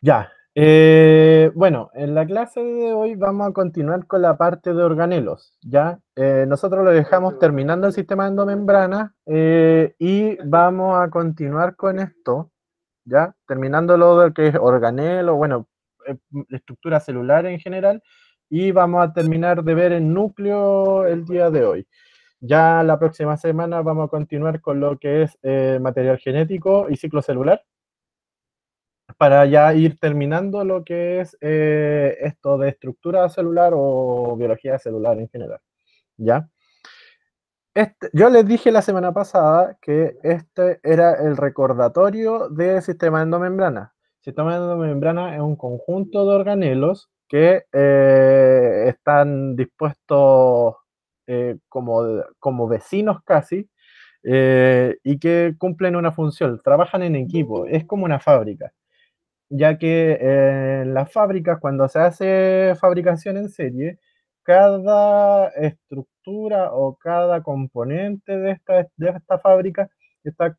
Ya. Bueno, en la clase de hoy vamos a continuar con la parte de organelos, ¿ya? Nosotros lo dejamos terminando el sistema endomembrana y vamos a continuar con esto, ¿ya? Terminando lo de que es organelo, bueno, estructura celular en general, y vamos a terminar de ver el núcleo el día de hoy. Ya la próxima semana vamos a continuar con lo que es material genético y ciclo celular para ya ir terminando lo que es esto de estructura celular o biología celular en general, ¿ya? Yo les dije la semana pasada que este era el recordatorio del sistema endomembrana. El sistema endomembrana es un conjunto de organelos que están dispuestos como vecinos casi y que cumplen una función, trabajan en equipo, es como una fábrica, ya que en las fábricas, cuando se hace fabricación en serie, cada estructura o cada componente de esta fábrica está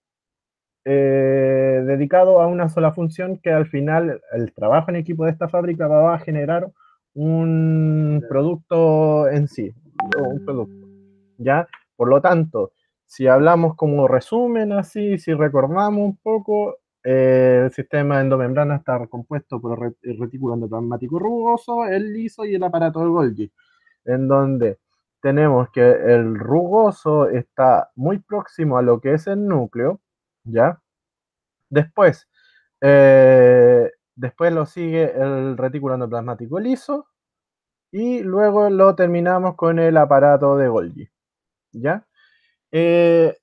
dedicado a una sola función que al final el trabajo en equipo de esta fábrica va a generar un producto en sí, o un producto, ¿ya? Por lo tanto, si hablamos como resumen así, si recordamos un poco, el sistema endomembrana está compuesto por el retículo endoplasmático rugoso, el liso y el aparato de Golgi, en donde tenemos que el rugoso está muy próximo a lo que es el núcleo, ¿ya? Después, después lo sigue el retículo endoplasmático liso y luego lo terminamos con el aparato de Golgi, ¿ya? Eh,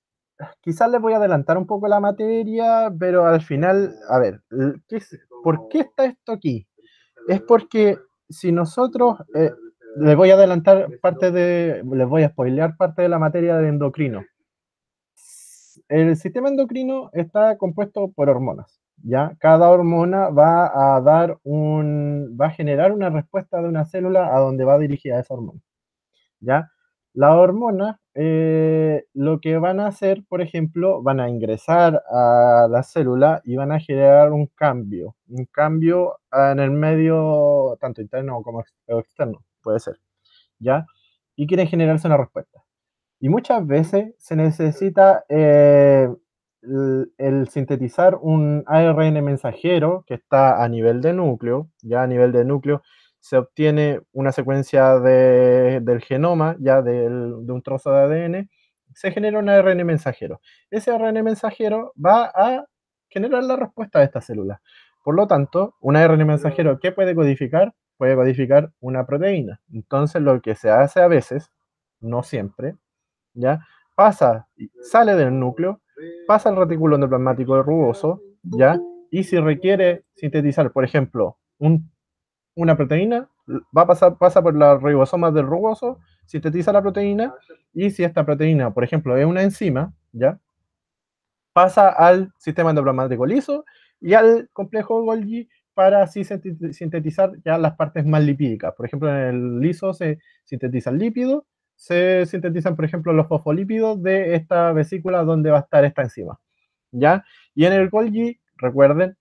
Quizás les voy a adelantar un poco la materia, pero al final, a ver, ¿por qué está esto aquí? Es porque si nosotros, les voy a adelantar les voy a spoilear parte de la materia de endocrino. El sistema endocrino está compuesto por hormonas, ¿ya? Cada hormona va a generar una respuesta de una célula a donde va dirigida esa hormona, ¿ya? Las hormonas lo que van a hacer, por ejemplo, van a ingresar a la célula y van a generar un cambio en el medio, tanto interno como externo, puede ser, ¿ya? Y quieren generarse una respuesta. Y muchas veces se necesita el sintetizar un ARN mensajero que está a nivel de núcleo, ya a nivel de núcleo se obtiene una secuencia del genoma, ya de un trozo de ADN, se genera un ARN mensajero. Ese ARN mensajero va a generar la respuesta de esta célula. Por lo tanto, un ARN mensajero, ¿qué puede codificar? Puede codificar una proteína. Entonces, lo que se hace a veces, no siempre, ¿ya? Sale del núcleo, pasa al retículo endoplasmático rugoso, ¿ya? Y si requiere sintetizar, por ejemplo, una proteína, pasa por las ribosomas del rugoso, sintetiza la proteína, y si esta proteína, por ejemplo, es una enzima, ¿ya? Pasa al sistema endoplasmático liso y al complejo Golgi para así sintetizar ya las partes más lipídicas. Por ejemplo, en el liso se sintetizan lípidos, se sintetizan, por ejemplo, los fosfolípidos de esta vesícula donde va a estar esta enzima, ¿ya? Y en el Golgi, recuerden,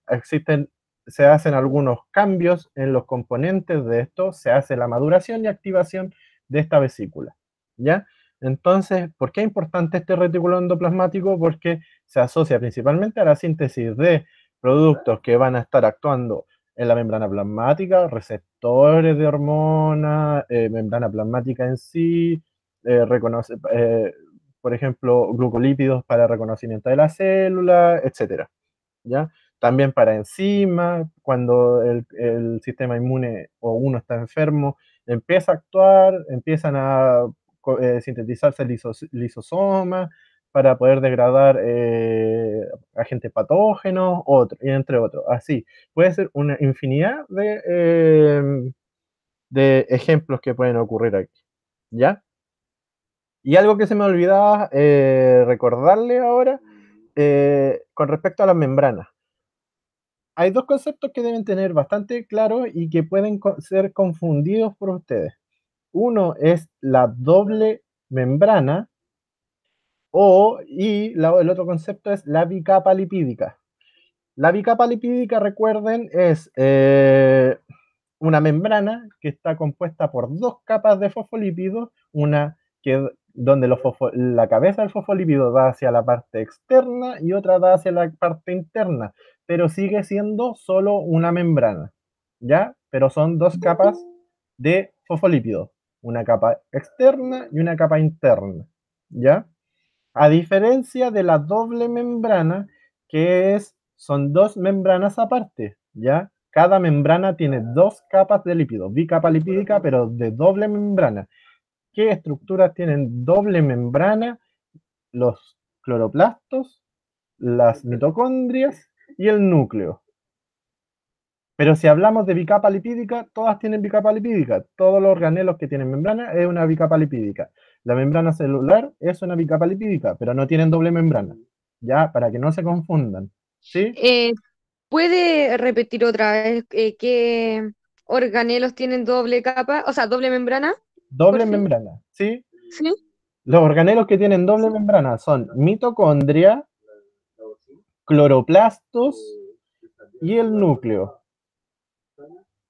se hacen algunos cambios en los componentes de esto, se hace la maduración y activación de esta vesícula, ¿ya? Entonces, ¿por qué es importante este retículo endoplasmático? Porque se asocia principalmente a la síntesis de productos que van a estar actuando en la membrana plasmática, receptores de hormonas, membrana plasmática en sí, por ejemplo, glucolípidos para reconocimiento de la célula, etcétera, ¿ya? También para enzimas, cuando el sistema inmune o uno está enfermo, empieza a actuar, empiezan a sintetizarse lisosomas para poder degradar agentes patógenos, y entre otros. Así, puede ser una infinidad de ejemplos que pueden ocurrir aquí, ¿ya? Y algo que se me olvidaba recordarle ahora, con respecto a las membranas. Hay dos conceptos que deben tener bastante claros y que pueden ser confundidos por ustedes. Uno es la doble membrana y el otro concepto es la bicapa lipídica. La bicapa lipídica, recuerden, es una membrana que está compuesta por dos capas de fosfolípidos, una que donde la cabeza del fosfolípido da hacia la parte externa y otra da hacia la parte interna, pero sigue siendo solo una membrana, ¿ya? Pero son dos capas de fosfolípidos, una capa externa y una capa interna, ¿ya? A diferencia de la doble membrana, son dos membranas aparte, ¿ya? Cada membrana tiene dos capas de lípidos, bicapa lipídica, pero de doble membrana. ¿Qué estructuras tienen doble membrana? Los cloroplastos, las mitocondrias y el núcleo. Pero si hablamos de bicapa lipídica, todas tienen bicapa lipídica. Todos los organelos que tienen membrana es una bicapa lipídica. La membrana celular es una bicapa lipídica, pero no tienen doble membrana. Ya, para que no se confundan. ¿Sí? Eh, ¿Puede repetir otra vez qué organelos tienen doble capa, o sea, doble membrana, por Doble fin? membrana. ¿Sí? ¿Sí? Los organelos que tienen doble membrana son mitocondria, cloroplastos y el núcleo.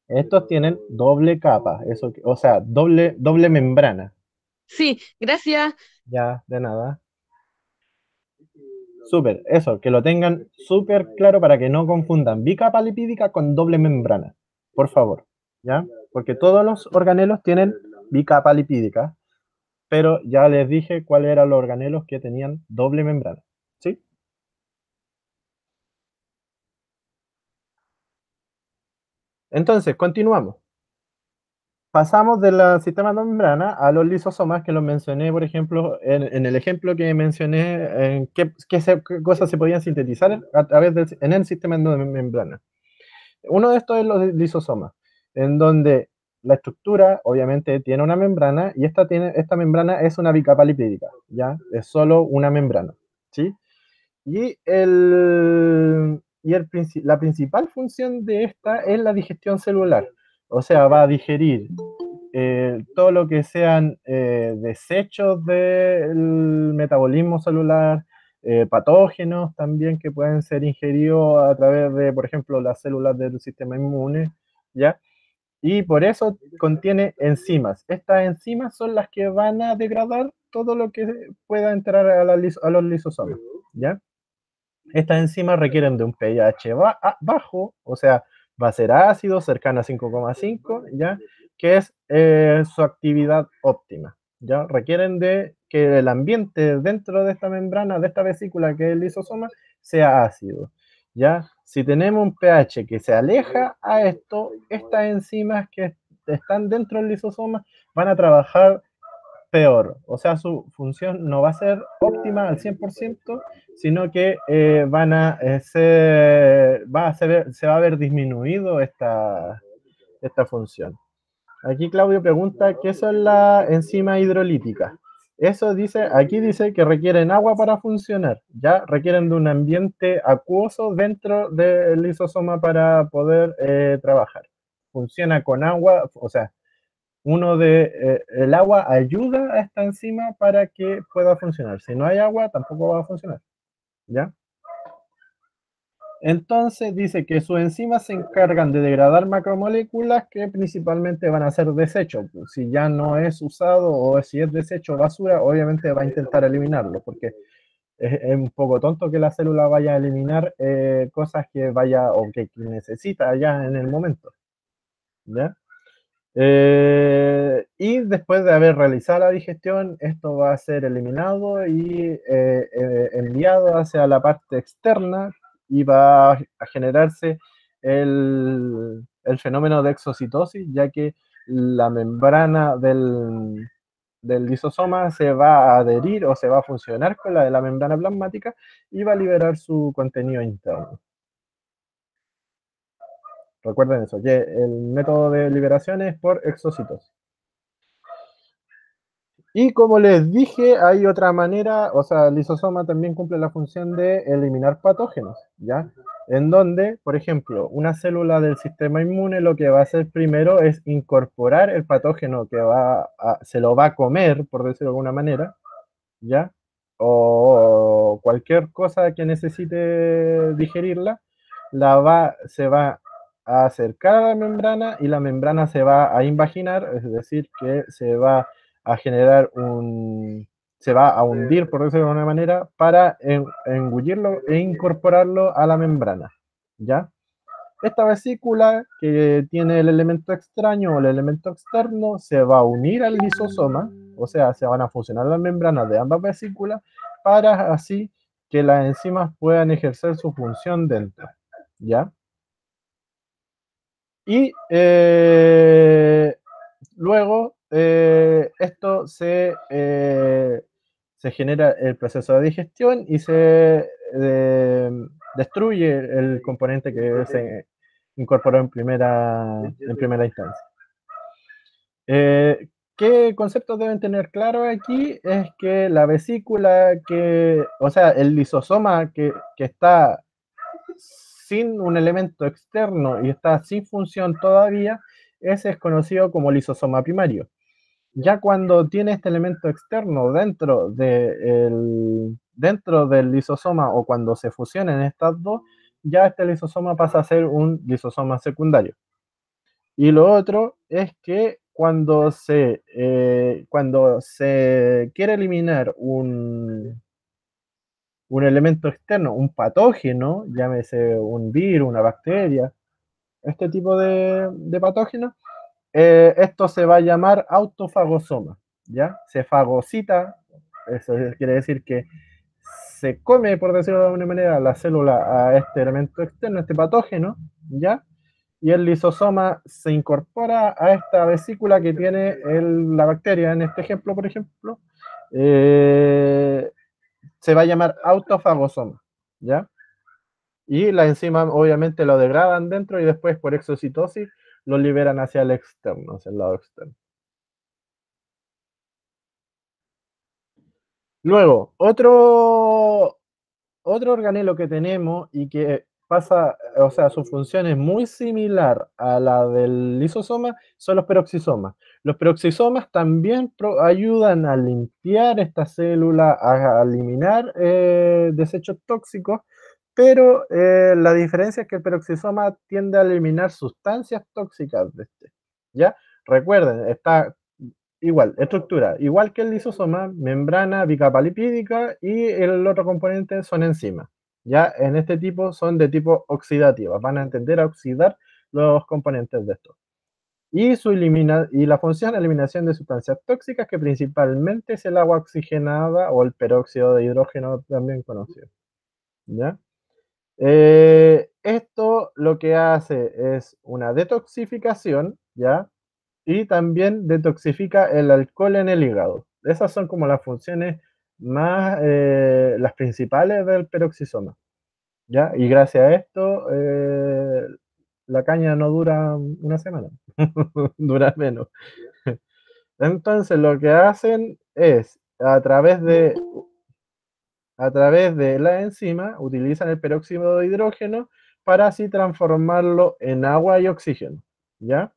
Estos tienen doble capa, eso, o sea, doble membrana. Sí, gracias. Ya, de nada. Súper, eso, que lo tengan súper claro para que no confundan bicapa lipídica con doble membrana, por favor, ¿ya? Porque todos los organelos tienen bicapa lipídica, pero ya les dije cuáles eran los organelos que tenían doble membrana, ¿sí? Entonces, continuamos. Pasamos del sistema de membrana a los lisosomas que los mencioné, por ejemplo, en el ejemplo que mencioné, en qué cosas se podían sintetizar a través en el sistema de membrana. Uno de estos es los lisosomas, en donde la estructura obviamente tiene una membrana y esta membrana es una bicapa lipídica, ¿ya? Es solo una membrana, ¿sí? La principal función de esta es la digestión celular, o sea, va a digerir todo lo que sean desechos del metabolismo celular, patógenos también que pueden ser ingeridos a través de, por ejemplo, las células del sistema inmune, ¿ya? Y por eso contiene enzimas. Estas enzimas son las que van a degradar todo lo que pueda entrar a los lisosomas, ¿ya? Estas enzimas requieren de un pH bajo, o sea, va a ser ácido, cercano a 5,5, ¿ya? Que es su actividad óptima, ¿ya? Requieren de que el ambiente dentro de esta membrana, de esta vesícula que es el lisosoma, sea ácido, ¿ya? Si tenemos un pH que se aleja a esto, estas enzimas que están dentro del lisosoma van a trabajar peor, o sea, su función no va a ser óptima al 100%, sino que se va a ver disminuido esta función. Aquí Claudio pregunta, ¿qué son las enzimas hidrolíticas? Aquí dice que requieren agua para funcionar, ya requieren de un ambiente acuoso dentro del lisosoma para poder trabajar. Funciona con agua, o sea, el agua ayuda a esta enzima para que pueda funcionar. Si no hay agua, tampoco va a funcionar, ¿ya? Entonces dice que sus enzimas se encargan de degradar macromoléculas que principalmente van a ser desechos. Si ya no es usado o si es desecho o basura, obviamente va a intentar eliminarlo, porque es un poco tonto que la célula vaya a eliminar cosas que vaya o que necesita ya en el momento, ¿ya? Y después de haber realizado la digestión, esto va a ser eliminado y enviado hacia la parte externa y va a generarse el fenómeno de exocitosis, ya que la membrana del lisosoma se va a adherir o se va a funcionar con la de la membrana plasmática y va a liberar su contenido interno. Recuerden eso, que el método de liberación es por exocitosis. Y como les dije, hay otra manera, o sea, el lisosoma también cumple la función de eliminar patógenos, ¿ya? En donde, por ejemplo, una célula del sistema inmune lo que va a hacer primero es incorporar el patógeno se lo va a comer, por decirlo de alguna manera, ¿ya? O cualquier cosa que necesite digerirla, se va a acercar a la membrana y la membrana se va a invaginar, es decir, que se va a generar se va a hundir, por decirlo de alguna manera, para engullirlo e incorporarlo a la membrana, ¿ya? Esta vesícula que tiene el elemento extraño o el elemento externo se va a unir al lisosoma, o sea, se van a fusionar las membranas de ambas vesículas para así que las enzimas puedan ejercer su función dentro, ¿ya? Y luego esto se genera el proceso de digestión y se destruye el componente que se incorporó en primera instancia. ¿Qué conceptos deben tener claro aquí? Es que la vesícula o sea, el lisosoma que está sin un elemento externo y está sin función todavía, ese es conocido como lisosoma primario. Ya cuando tiene este elemento externo dentro del lisosoma o cuando se fusionen estas dos, ya este lisosoma pasa a ser un lisosoma secundario. Y lo otro es que cuando se quiere eliminar un elemento externo, un patógeno, llámese un virus, una bacteria, este tipo de patógenos, esto se va a llamar autofagosoma, ¿ya? Se fagocita, eso quiere decir que se come, por decirlo de alguna manera, la célula a este elemento externo, este patógeno, ¿ya? Y el lisosoma se incorpora a esta vesícula que tiene la bacteria, en este ejemplo, por ejemplo, eh, se va a llamar autofagosoma, ¿ya? Y las enzimas obviamente lo degradan dentro y después por exocitosis lo liberan hacia el externo, hacia el lado externo. Luego, otro organelo que tenemos y que pasa, o sea, su función es muy similar a la del lisosoma, son los peroxisomas. Los peroxisomas también ayudan a limpiar esta célula, a eliminar desechos tóxicos, pero la diferencia es que el peroxisoma tiende a eliminar sustancias tóxicas de este. ¿Ya? Recuerden, está igual, estructura, igual que el lisosoma, membrana bicapa lipídica y el otro componente son enzimas. Ya en este tipo son de tipo oxidativa, van a tender a oxidar los componentes de esto. Y la función de eliminación de sustancias tóxicas, que principalmente es el agua oxigenada o el peróxido de hidrógeno, también conocido. ¿Ya? Esto lo que hace es una detoxificación, ¿ya? Y también detoxifica el alcohol en el hígado. Esas son como las funciones las principales del peroxisoma, ¿ya? Y gracias a esto, la caña no dura una semana, dura menos. Entonces lo que hacen es, a través de la enzima, utilizan el peróxido de hidrógeno para así transformarlo en agua y oxígeno, ¿ya?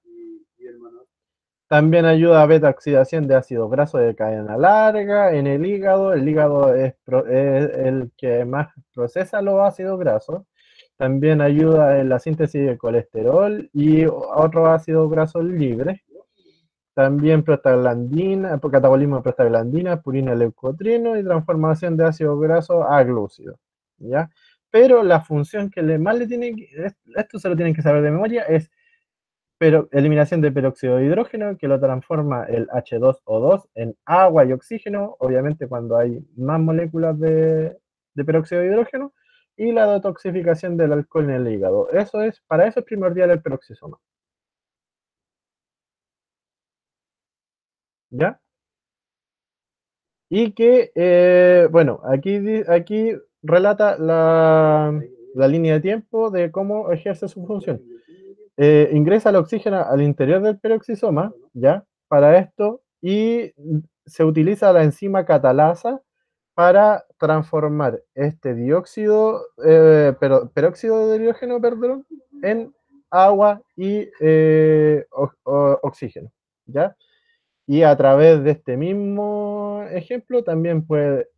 También ayuda a beta oxidación de ácidos grasos de cadena larga en el hígado. El hígado es el que más procesa los ácidos grasos. También ayuda en la síntesis de colesterol y otros ácidos grasos libres. También prostaglandina, catabolismo de prostaglandina, purina, leucotrino y transformación de ácidos grasos a glúcidos, ¿ya? Pero la función que más le tiene, esto se lo tienen que saber de memoria, es eliminación de peróxido de hidrógeno, que lo transforma el H2O2 en agua y oxígeno, obviamente cuando hay más moléculas de peróxido de hidrógeno, y la detoxificación del alcohol en el hígado. Para eso es primordial el peroxisoma. ¿Ya? Y que, bueno, aquí relata la línea de tiempo de cómo ejerce su función. Ingresa el oxígeno al interior del peroxisoma, ¿ya? Para esto, y se utiliza la enzima catalasa para transformar este peróxido de hidrógeno, perdón, en agua y oxígeno, ¿ya? Y a través de este mismo ejemplo también puede,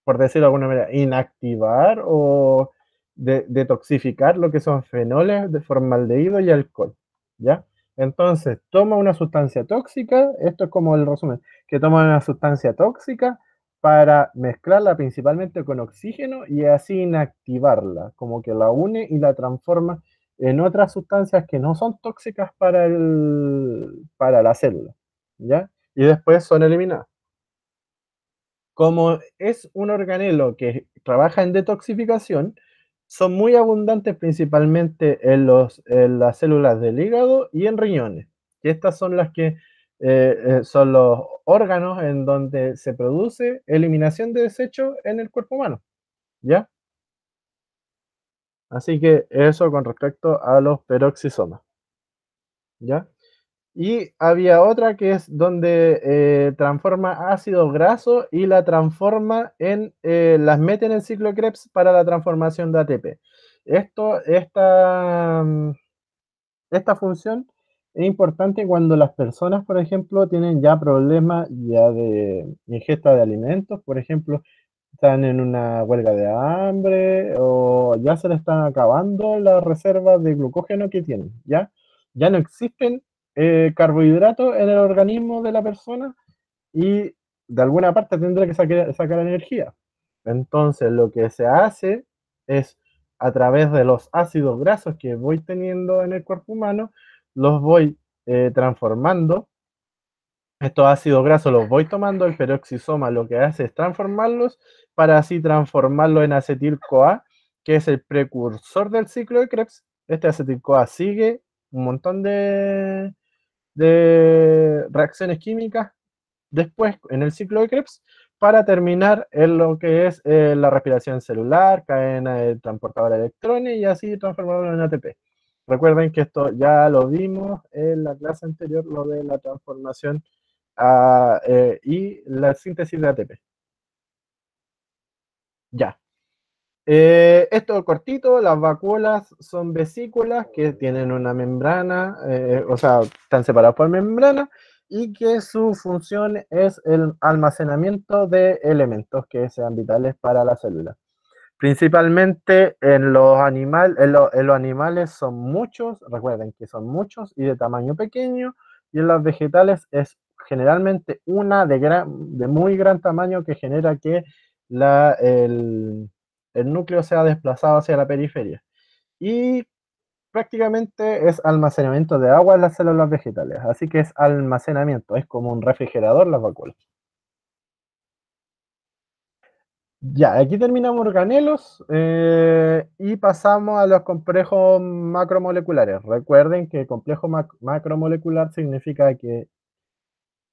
por decirlo de alguna manera, inactivar o detoxificar lo que son fenoles de formaldehído y alcohol, ¿ya? Entonces, toma una sustancia tóxica, esto es como el resumen, que toma una sustancia tóxica para mezclarla principalmente con oxígeno y así inactivarla, como que la une y la transforma en otras sustancias que no son tóxicas para la célula, ¿ya? Y después son eliminadas. Como es un organelo que trabaja en detoxificación, son muy abundantes principalmente en las células del hígado y en riñones. Y estas son las que son los órganos en donde se produce eliminación de desechos en el cuerpo humano, ¿ya? Así que eso con respecto a los peroxisomas, ¿ya? Y había otra que es donde transforma ácido graso y la transforma las mete en el ciclo Krebs para la transformación de ATP. Esto, esta función es importante cuando las personas, por ejemplo, tienen ya problemas ya de ingesta de alimentos, por ejemplo, están en una huelga de hambre o ya se le están acabando las reservas de glucógeno que tienen, ¿ya? Ya no existen carbohidratos en el organismo de la persona y de alguna parte tendrá que sacar energía. Entonces, lo que se hace es, a través de los ácidos grasos que voy teniendo en el cuerpo humano, los voy transformando. Estos ácidos grasos los voy tomando, el peroxisoma lo que hace es transformarlos para así transformarlo en acetil-CoA, que es el precursor del ciclo de Krebs. Este acetil-CoA sigue un montón de reacciones químicas después en el ciclo de Krebs para terminar en lo que es la respiración celular, cadena de transportadora de electrones y así transformarlo en ATP. Recuerden que esto ya lo vimos en la clase anterior, lo de la transformación y la síntesis de ATP. Ya. Esto cortito, las vacuolas son vesículas que tienen una membrana, o sea, están separadas por membrana y que su función es el almacenamiento de elementos que sean vitales para la célula. Principalmente en los animales son muchos, recuerden que son muchos y de tamaño pequeño, y en los vegetales es generalmente una de muy gran tamaño que genera que la, el núcleo sea desplazado hacia la periferia. Y prácticamente es almacenamiento de agua en las células vegetales, así que es almacenamiento, es como un refrigerador las vacuolas. Ya, aquí terminamos organelos y pasamos a los complejos macromoleculares. Recuerden que complejo macromolecular significa que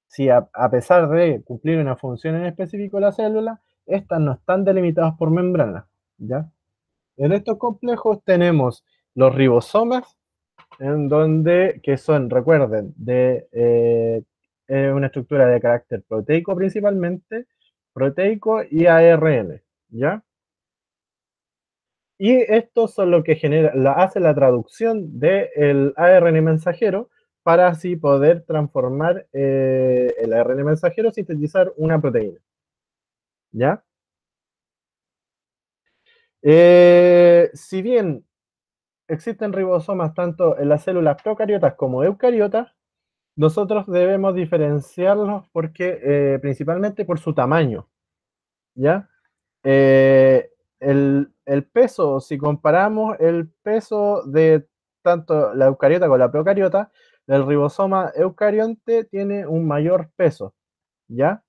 si a pesar de cumplir una función en específico de la célula, estas no están delimitadas por membranas, ¿ya? En estos complejos tenemos los ribosomas, en donde, que son, recuerden, una estructura de carácter proteico principalmente, proteico y ARN, ¿ya? Y estos son lo que hace la traducción del ARN mensajero para así poder transformar el ARN mensajero, sintetizar una proteína. ¿Ya? Si bien existen ribosomas tanto en las células procariotas como eucariotas, nosotros debemos diferenciarlos porque principalmente por su tamaño. ¿Ya? Eh, el peso, si comparamos el peso de tanto la eucariota con la procariota, el ribosoma eucarionte tiene un mayor peso, ¿ya?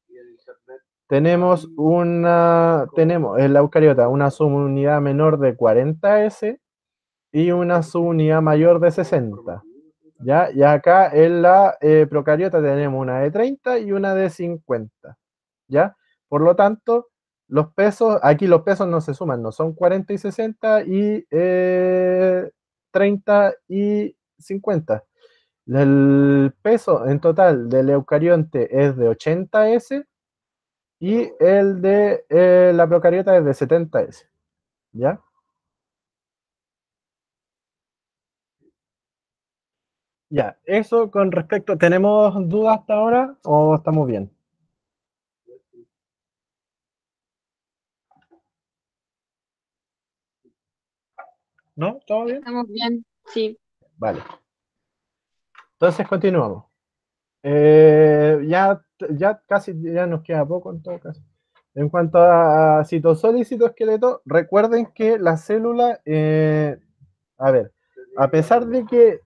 Tenemos en la eucariota una subunidad menor de 40S y una subunidad mayor de 60, ¿ya? Y acá en la procariota tenemos una de 30 y una de 50, ¿ya? Por lo tanto, los pesos, aquí los pesos no se suman, no son 40 y 60 y 30 y 50. El peso en total del eucarionte es de 80S y el de la procariota es de 70S, ¿ya? Ya, eso con respecto, ¿tenemos dudas hasta ahora o estamos bien? ¿No? ¿Todo bien? Estamos bien, sí. Vale. Entonces continuamos. Ya casi ya nos queda poco en todo caso. En cuanto a citosol y citoesqueleto, recuerden que la célula, a ver, a pesar de que,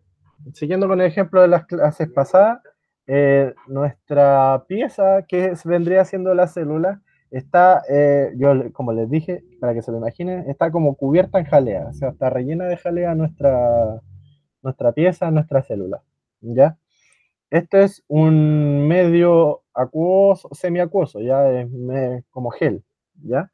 siguiendo con el ejemplo de las clases pasadas, nuestra pieza que vendría siendo la célula está, como les dije, para que se lo imaginen, está como cubierta en jalea, o sea, está rellena de jalea nuestra pieza, nuestra célula, ¿ya? Este es un medio acuoso, semiacuoso, ya es como gel, ¿ya?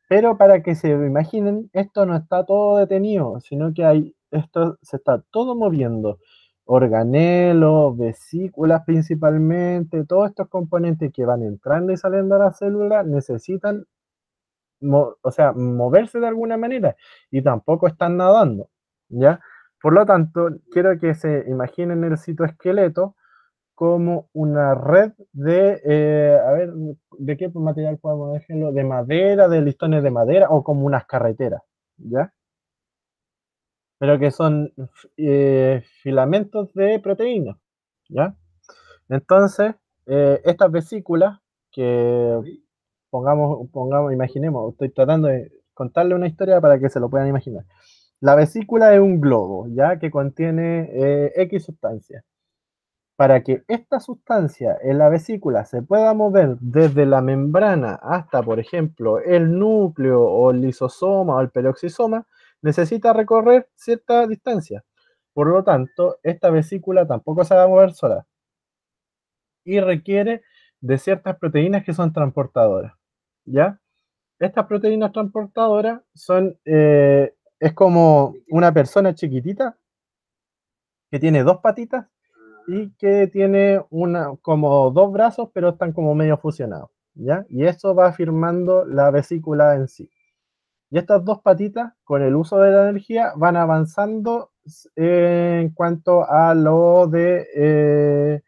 Pero para que se imaginen, esto no está todo detenido, sino que esto se está todo moviendo. Organelos, vesículas principalmente, todos estos componentes que van entrando y saliendo a la célula necesitan, o sea, moverse de alguna manera y tampoco están nadando, ¿ya? Por lo tanto, quiero que se imaginen el citoesqueleto como una red a ver, ¿de qué material podemos decirlo? De madera, de listones de madera o como unas carreteras, ¿ya? Pero que son filamentos de proteínas, ¿ya? Entonces, estas vesículas que imaginemos, estoy tratando de contarle una historia para que se lo puedan imaginar. La vesícula es un globo, ¿ya? Que contiene X sustancias. Para que esta sustancia en la vesícula se pueda mover desde la membrana hasta, por ejemplo, el núcleo o el lisosoma o el peroxisoma, necesita recorrer cierta distancia. Por lo tanto, esta vesícula tampoco se va a mover sola y requiere de ciertas proteínas que son transportadoras. ¿Ya? Estas proteínas transportadoras es como una persona chiquitita que tiene dos patitas y que tiene como dos brazos, pero están como medio fusionados, ¿ya? Y eso va firmando la vesícula en sí. Y estas dos patitas, con el uso de la energía, van avanzando en cuanto a lo en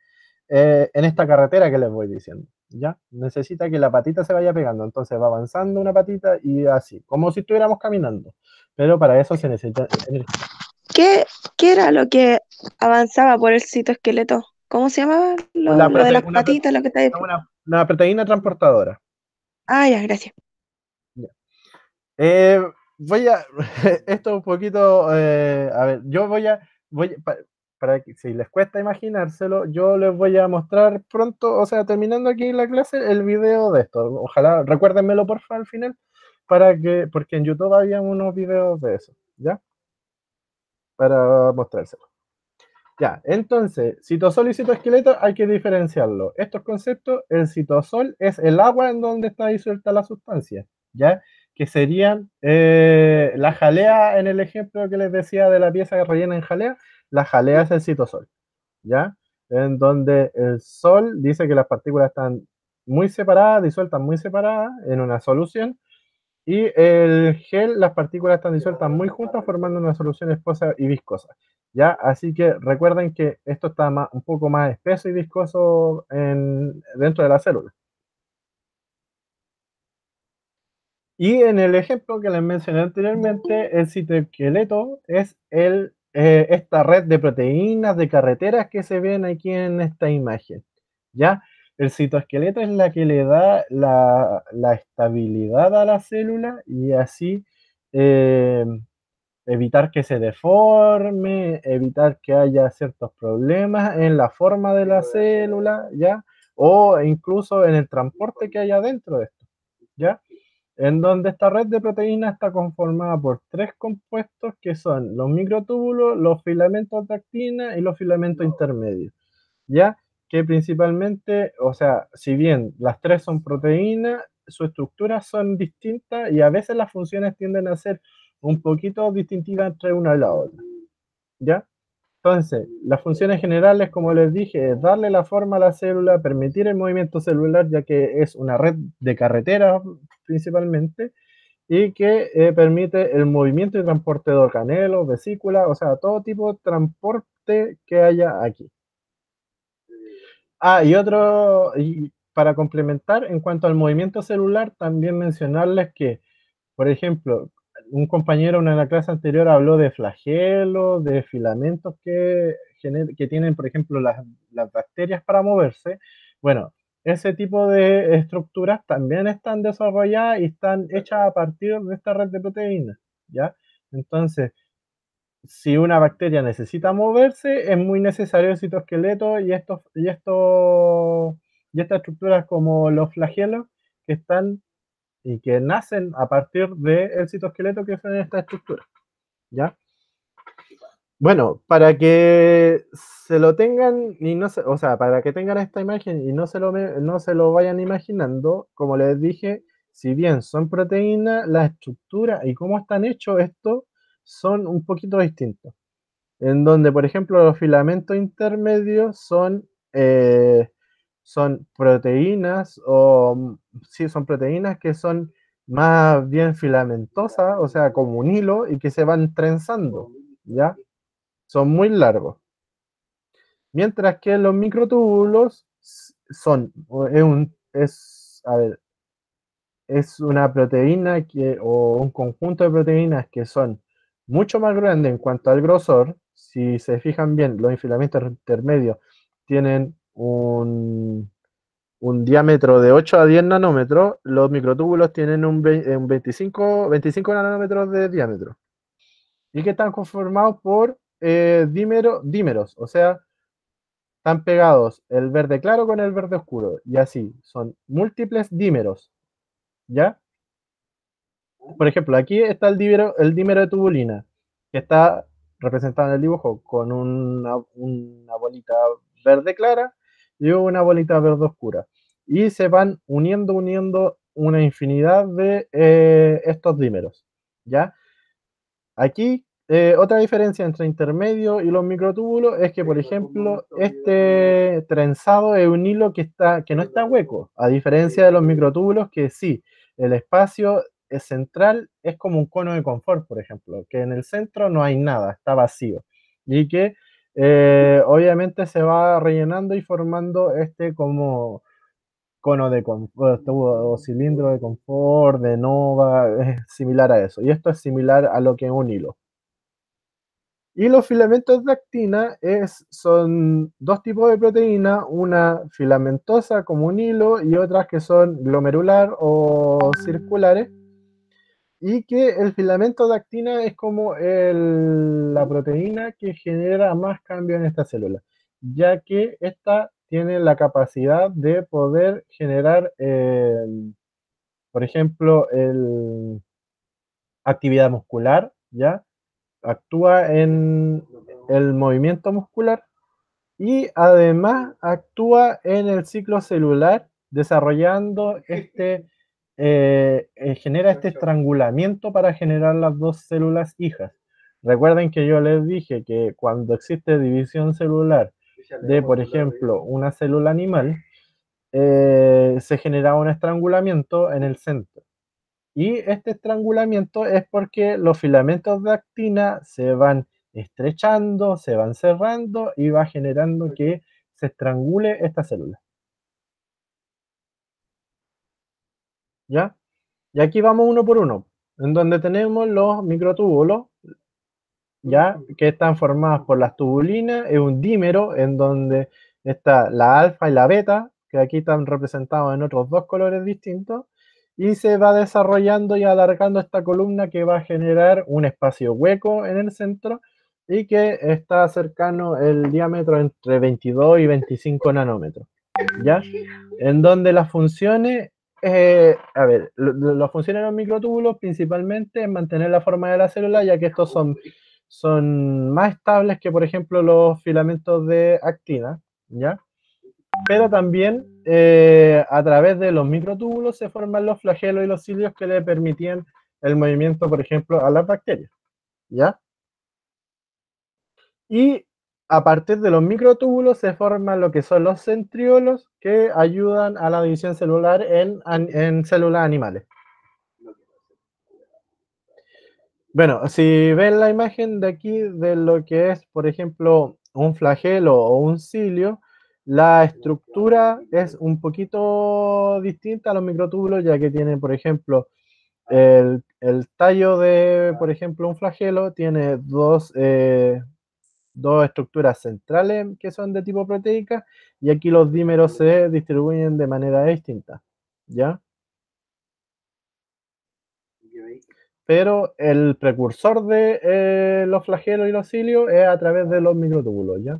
esta carretera que les voy diciendo, ¿ya? Necesita que la patita se vaya pegando, entonces va avanzando una patita y así, como si estuviéramos caminando, pero para eso se necesita energía. ¿Qué, qué era lo que avanzaba por el citoesqueleto? ¿Cómo se llamaba? La Lo de prote las una, patitas, lo que está ahí. una proteína transportadora. Ah, ya, gracias. Ya. Eh, voy a, esto un poquito, a ver, para que si les cuesta imaginárselo, yo les voy a mostrar pronto, o sea, terminando aquí la clase, el video de esto. Ojalá, recuérdenmelo porfa al final, porque en YouTube había unos videos de eso, ¿ya? Para mostrárselo. Ya, entonces, citosol y citoesqueleto hay que diferenciarlo. Estos conceptos, el citosol es el agua en donde está disuelta la sustancia, ¿ya? Que serían la jalea en el ejemplo que les decía de la pieza que rellena en jalea, la jalea es el citosol, ¿ya? En donde el sol dice que las partículas están muy separadas, disueltas muy separadas en una solución, y el gel, las partículas están disueltas muy juntas formando una solución espesa y viscosa. ¿Ya? Así que recuerden que esto está un poco más espeso y viscoso dentro de la célula. Y en el ejemplo que les mencioné anteriormente, el citoesqueleto es esta red de proteínas, de carreteras que se ven aquí en esta imagen. ¿Ya? El citoesqueleto es la que le da la estabilidad a la célula y así eh, evitar que se deforme, evitar que haya ciertos problemas en la forma de la célula, ¿ya? O incluso en el transporte que haya dentro de esto, ¿ya? En donde esta red de proteínas está conformada por tres compuestos que son los microtúbulos, los filamentos de actina y los filamentos intermedios, ¿ya? Que principalmente, o sea, si bien las tres son proteínas, sus estructuras son distintas y a veces las funciones tienden a ser un poquito distintivas entre una y la otra, ¿ya? Entonces, las funciones generales, como les dije, es darle la forma a la célula, permitir el movimiento celular, ya que es una red de carreteras principalmente, y que permite el movimiento y transporte de organelos, vesículas, o sea, todo tipo de transporte que haya aquí. Y para complementar, en cuanto al movimiento celular, también mencionarles que, por ejemplo, un compañero en la clase anterior habló de flagelos, de filamentos que tienen, por ejemplo, las bacterias para moverse. Bueno, ese tipo de estructuras también están desarrolladas y están hechas a partir de esta red de proteínas, ¿ya? Entonces, si una bacteria necesita moverse, es muy necesario el citoesqueleto y estas estructuras como los flagelos que están y que nacen a partir del citoesqueleto que son estas estructuras, ¿ya? Bueno, para que se lo tengan y no se, o sea, para que tengan esta imagen y no se lo vayan imaginando, como les dije, si bien son proteínas, la estructura y cómo están hechos estos son un poquito distintos. En donde, por ejemplo, los filamentos intermedios son proteínas o sí, son proteínas que son más bien filamentosas, o sea, como un hilo y que se van trenzando, ¿ya? Son muy largos. Mientras que los microtúbulos son, es una proteína o un conjunto de proteínas que son mucho más grandes en cuanto al grosor. Si se fijan bien, los filamentos intermedios tienen un diámetro de 8 a 10 nanómetros, los microtúbulos tienen un 25 nanómetros de diámetro y que están conformados por dímeros, o sea, están pegados el verde claro con el verde oscuro y así, son múltiples dímeros, ¿ya? Por ejemplo, aquí está el dímero de tubulina, que está representado en el dibujo con una bolita verde clara y una bolita verde oscura. Y se van uniendo una infinidad de estos dímeros, ¿ya? Aquí, otra diferencia entre intermedio y los microtúbulos es que, por ejemplo, este trenzado es un hilo que no está hueco, a diferencia de los microtúbulos que sí, el espacio central es como un cono de confort, por ejemplo, que en el centro no hay nada, está vacío, y que obviamente se va rellenando y formando este como cono de confort o cilindro de confort, de nova, es similar a eso, y esto es similar a lo que es un hilo. Y los filamentos de actina son dos tipos de proteína, una filamentosa como un hilo y otras que son glomerular o circulares. Y que el filamento de actina es como la proteína que genera más cambio en esta célula, ya que esta tiene la capacidad de poder generar, por ejemplo, actividad muscular, ¿ya? Actúa en el movimiento muscular y además actúa en el ciclo celular desarrollando genera este estrangulamiento para generar las dos células hijas. Recuerden que yo les dije que cuando existe división celular de, por ejemplo, una célula animal, se genera un estrangulamiento en el centro. Y este estrangulamiento es porque los filamentos de actina se van estrechando, se van cerrando y va generando que se estrangule esta célula. ¿Ya? Y aquí vamos uno por uno, en donde tenemos los microtúbulos, ¿ya? Que están formados por las tubulinas, es un dímero en donde está la alfa y la beta, que aquí están representados en otros dos colores distintos, y se va desarrollando y alargando esta columna que va a generar un espacio hueco en el centro y que está cercano el diámetro entre 22 y 25 nanómetros, ¿ya? En donde las funciones, las funciones de los microtúbulos principalmente es mantener la forma de la célula, ya que estos son más estables que, por ejemplo, los filamentos de actina, ¿ya? Pero también a través de los microtúbulos se forman los flagelos y los cilios que le permitían el movimiento, por ejemplo, a las bacterias, ¿ya? Y a partir de los microtúbulos se forman lo que son los centriolos que ayudan a la división celular en células animales. Bueno, si ven la imagen de aquí de lo que es, por ejemplo, un flagelo o un cilio, la estructura es un poquito distinta a los microtúbulos, ya que tienen, por ejemplo, el tallo de, por ejemplo, un flagelo tiene dos estructuras centrales que son de tipo proteica, y aquí los dímeros se distribuyen de manera distinta, ¿ya? Pero el precursor de los flagelos y los cilios es a través de los microtúbulos, ¿ya?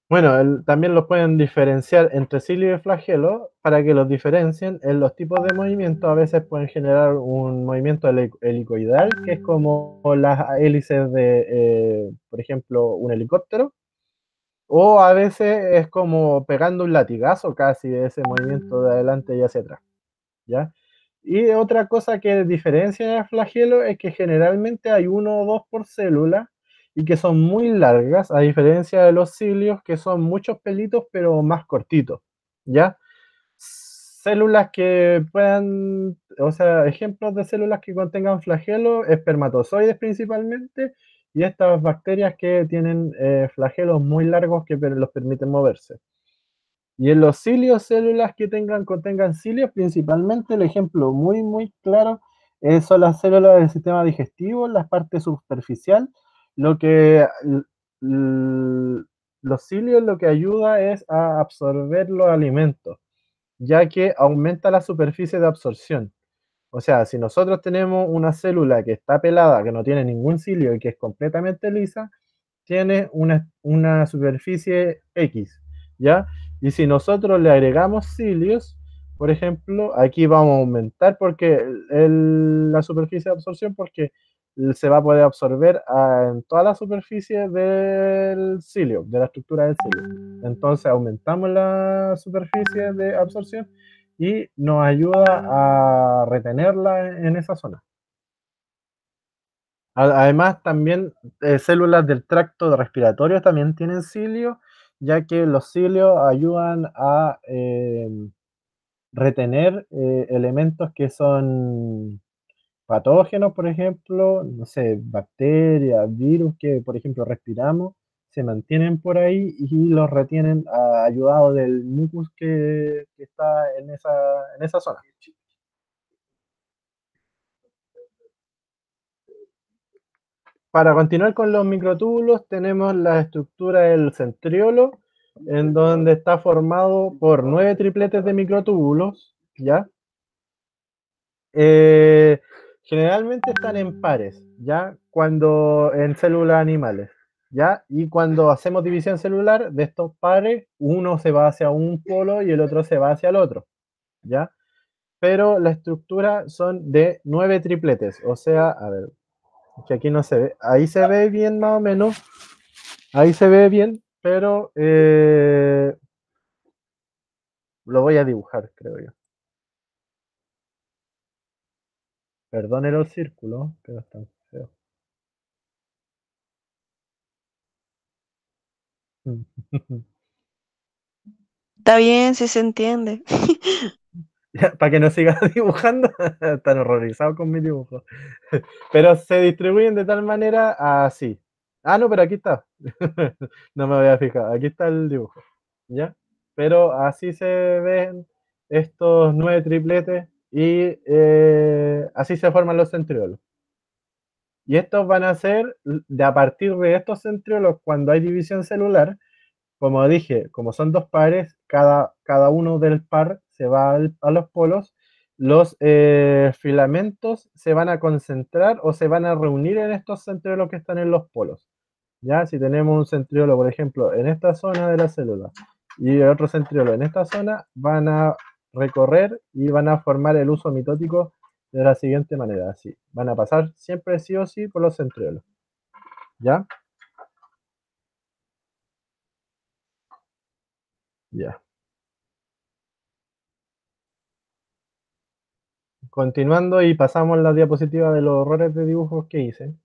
Bueno, también los pueden diferenciar entre cilio y flagelo. Para que los diferencien, en los tipos de movimiento a veces pueden generar un movimiento helicoidal, que es como las hélices de, por ejemplo, un helicóptero, o a veces es como pegando un latigazo casi de ese movimiento de adelante y hacia atrás, ¿ya? Y otra cosa que diferencia el flagelo es que generalmente hay uno o dos por célula y que son muy largas, a diferencia de los cilios, que son muchos pelitos pero más cortitos, ¿ya? Células que puedan, o sea, ejemplos de células que contengan flagelos, espermatozoides principalmente, y estas bacterias que tienen flagelos muy largos que los permiten moverse. Y en los cilios, células que contengan cilios, principalmente el ejemplo muy claro son las células del sistema digestivo, la parte superficial. Lo que los cilios lo que ayuda es a absorber los alimentos, ya que aumenta la superficie de absorción. O sea, si nosotros tenemos una célula que está pelada, que no tiene ningún cilio y que es completamente lisa, tiene una superficie X, ¿ya? Y si nosotros le agregamos cilios, por ejemplo, aquí vamos a aumentar porque la superficie de absorción, porque se va a poder absorber en toda la superficie del cilio, de la estructura del cilio. Entonces aumentamos la superficie de absorción y nos ayuda a retenerla en esa zona. Además, también células del tracto respiratorio también tienen cilio, ya que los cilios ayudan a retener elementos que son patógenos, por ejemplo, no sé, bacterias, virus que, por ejemplo, respiramos, se mantienen por ahí y los retienen ayudados del mucus que está en esa zona. Para continuar con los microtúbulos, tenemos la estructura del centriolo, en donde está formado por 9 tripletes de microtúbulos, ¿ya? Generalmente están en pares, ¿ya? Cuando en células animales, ¿ya? Y cuando hacemos división celular, de estos pares, uno se va hacia un polo y el otro se va hacia el otro, ¿ya? Pero la estructura son de 9 tripletes, o sea, a ver, que aquí no se ve, ahí se ve bien más o menos, ahí se ve bien, pero lo voy a dibujar, creo yo. Perdone los círculos, pero están feos. Está bien, si se entiende. Para que no siga dibujando, están horrorizados con mi dibujo. Pero se distribuyen de tal manera así. Ah, no, pero aquí está. No me voy a fijar. Aquí está el dibujo. ¿Ya? Pero así se ven estos 9 tripletes y así se forman los centriolos. Y estos van a ser, a partir de estos centriolos, cuando hay división celular, como dije, como son dos pares, cada uno del par se va a los polos, los filamentos se van a concentrar o se van a reunir en estos centriolos que están en los polos. ¿Ya? Si tenemos un centriolo, por ejemplo, en esta zona de la célula y otro centriolo en esta zona, van a recorrer y van a formar el uso mitótico de la siguiente manera, así. Van a pasar siempre sí o sí por los centriolos. ¿Ya? Ya. Continuando y pasamos la diapositiva de los errores de dibujos que hice.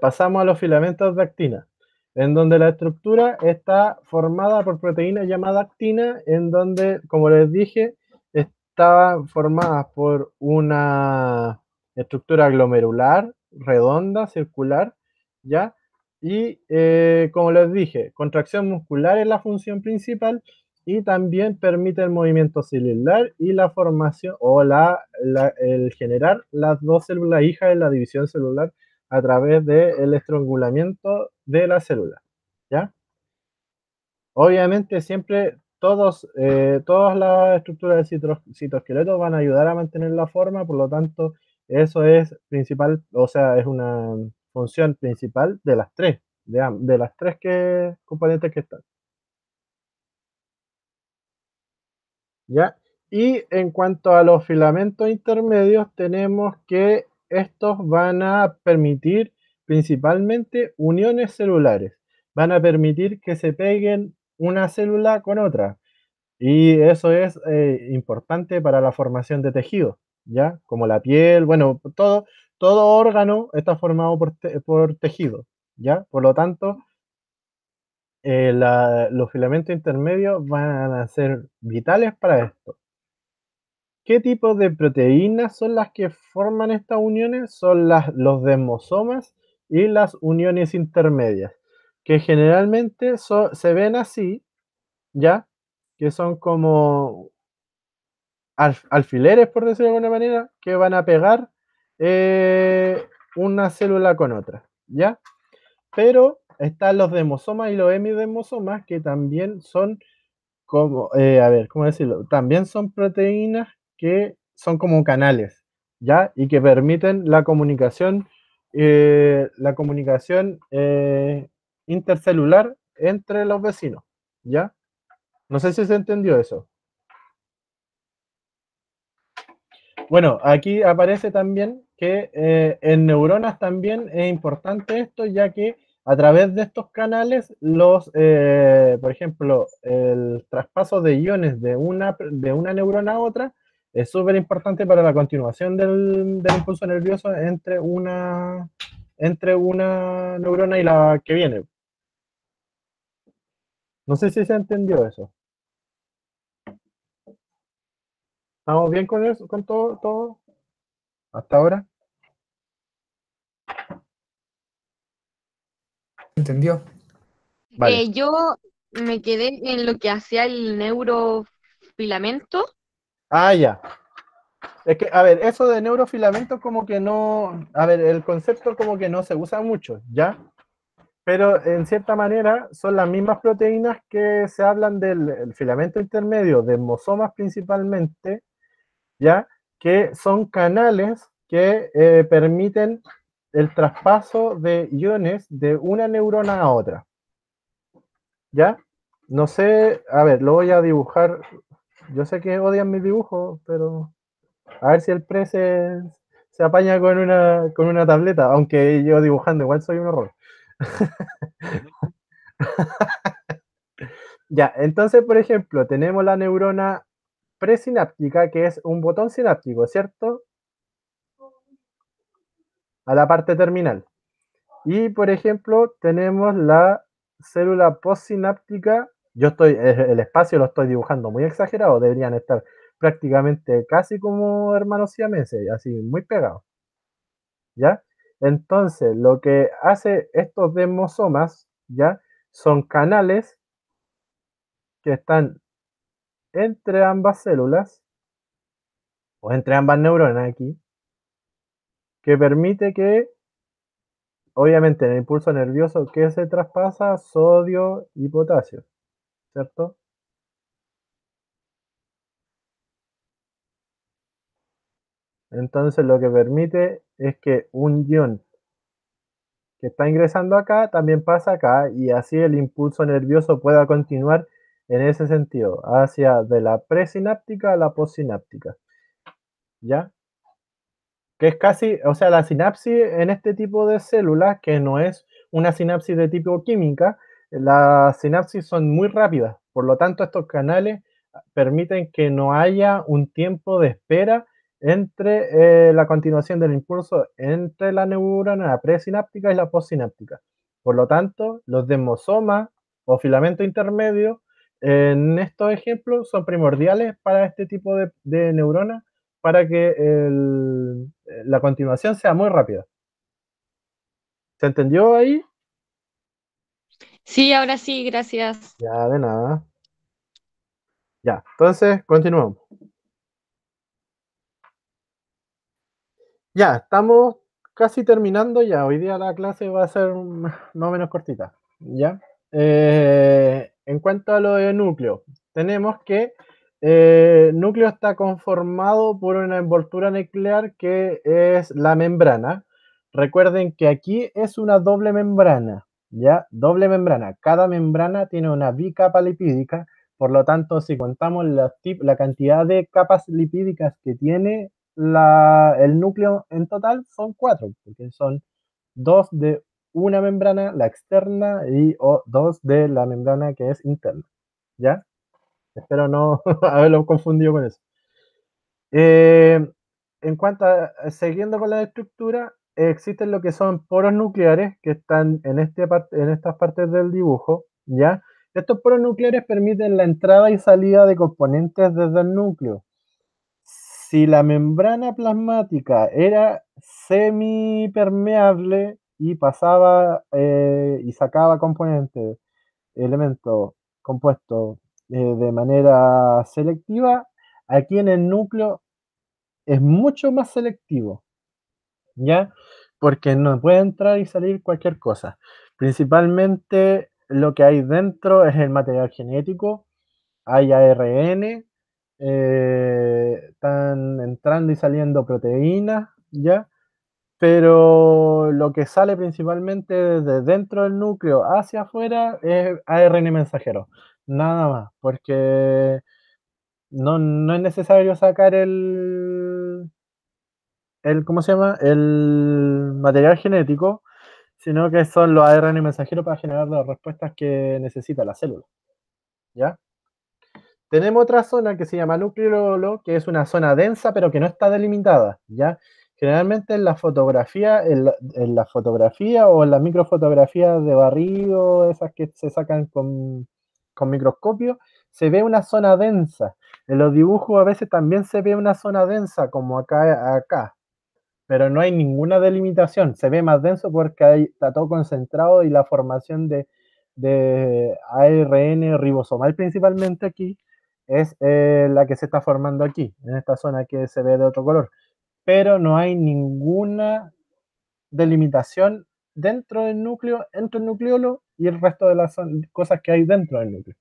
Pasamos a los filamentos de actina, en donde la estructura está formada por proteínas llamadas actina, en donde, como les dije, está formada por una estructura glomerular, redonda, circular, ¿ya? Y como les dije, contracción muscular es la función principal y también permite el movimiento celular y la formación o el generar las dos células hijas en la división celular a través del estrangulamiento de la célula, ¿ya? Obviamente siempre todas las estructuras del citoesqueleto van a ayudar a mantener la forma, por lo tanto, eso es principal, o sea, es una función principal de las tres, de las tres componentes que están. ¿Ya? Y en cuanto a los filamentos intermedios, tenemos que estos van a permitir principalmente uniones celulares. Van a permitir que se peguen una célula con otra. Y eso es importante para la formación de tejidos, ¿ya? Como la piel, bueno, todo órgano está formado por tejido, ¿ya? Por lo tanto, los filamentos intermedios van a ser vitales para esto. ¿Qué tipo de proteínas son las que forman estas uniones? Son los desmosomas y las uniones intermedias, que generalmente se ven así, ¿ya? Que son como alfileres, por decirlo de alguna manera, que van a pegar una célula con otra, ¿ya? Pero están los desmosomas y los hemidesmosomas, que también son como, a ver, ¿cómo decirlo? También son proteínas que son como canales, ¿ya? Y que permiten la comunicación intercelular entre los vecinos, ¿ya? No sé si se entendió eso. Bueno, aquí aparece también que en neuronas también es importante esto, ya que a través de estos canales, por ejemplo, el traspaso de iones de una neurona a otra es súper importante para la continuación del impulso nervioso entre una neurona y la que viene. No sé si se entendió eso. ¿Estamos bien con eso, con todo hasta ahora? ¿Entendió? Vale. Yo me quedé en lo que hacía el neurofilamento. Ah, ya. Es que, a ver, eso de neurofilamento como que no, a ver, el concepto como que no se usa mucho, ¿ya? Pero en cierta manera son las mismas proteínas que se hablan del filamento intermedio, de mosomas principalmente, ¿ya? Que son canales que permiten el traspaso de iones de una neurona a otra, ¿ya? No sé, a ver, lo voy a dibujar. Yo sé que odian mis dibujos, pero a ver si el pre se apaña con una tableta, aunque yo dibujando igual soy un horror. Ya, entonces, por ejemplo, tenemos la neurona presináptica, que es un botón sináptico, ¿cierto? A la parte terminal. Y, por ejemplo, tenemos la célula postsináptica. El espacio lo estoy dibujando muy exagerado, deberían estar prácticamente casi como hermanos siameses, así, muy pegados. ¿Ya? Entonces, lo que hace estos desmosomas, ¿ya? Son canales que están entre ambas células, o entre ambas neuronas aquí, que permite que, obviamente, en el impulso nervioso, que se traspasa sodio y potasio, ¿cierto? Entonces, lo que permite es que un ion que está ingresando acá también pasa acá y así el impulso nervioso pueda continuar en ese sentido, hacia de la presináptica a la postsináptica, ¿ya? Que es casi, o sea, la sinapsis en este tipo de células, que no es una sinapsis de tipo química, las sinapsis son muy rápidas, por lo tanto estos canales permiten que no haya un tiempo de espera entre la continuación del impulso entre la neurona presináptica y la postsináptica. Por lo tanto, los desmosomas o filamentos intermedios en estos ejemplos son primordiales para este tipo de neuronas para que la continuación sea muy rápida. ¿Se entendió ahí? Sí, ahora sí, gracias. Ya, de nada. Ya, entonces continuamos. Ya, estamos casi terminando ya. Hoy día la clase va a ser más o menos cortita. ¿Ya? En cuanto a lo de núcleo, tenemos que el núcleo está conformado por una envoltura nuclear que es la membrana. Recuerden que aquí es una doble membrana, ¿ya? Doble membrana. Cada membrana tiene una bicapa lipídica, por lo tanto, si contamos la cantidad de capas lipídicas que tiene el núcleo en total, son 4, porque son 2 de una membrana, la externa, y dos de la membrana que es interna. ¿Ya? Espero no haberlo confundido con eso. En cuanto a, siguiendo con la estructura, existen lo que son poros nucleares que están en estas partes del dibujo, ¿ya? Estos poros nucleares permiten la entrada y salida de componentes desde el núcleo. Si la membrana plasmática era semipermeable y pasaba y sacaba componentes, elementos compuestos de manera selectiva, aquí en el núcleo es mucho más selectivo, ¿ya? Porque no puede entrar y salir cualquier cosa. Principalmente lo que hay dentro es el material genético, hay ARN, están entrando y saliendo proteínas, ¿ya? Pero lo que sale principalmente de dentro del núcleo hacia afuera es ARN mensajero, nada más, porque no es necesario sacar ¿cómo se llama? El material genético, sino que son los ARN mensajeros para generar las respuestas que necesita la célula, ¿ya? Tenemos otra zona que se llama nucleolo, que es una zona densa pero que no está delimitada, ¿ya? Generalmente en la fotografía, en la fotografía o en las microfotografías de barrido, esas que se sacan con microscopio, se ve una zona densa. En los dibujos a veces también se ve una zona densa, como acá, pero no hay ninguna delimitación. Se ve más denso porque está todo concentrado y la formación de ARN ribosomal principalmente aquí es la que se está formando aquí, en esta zona que se ve de otro color. Pero no hay ninguna delimitación dentro del núcleo, entre el nucleolo y el resto de las cosas que hay dentro del núcleo.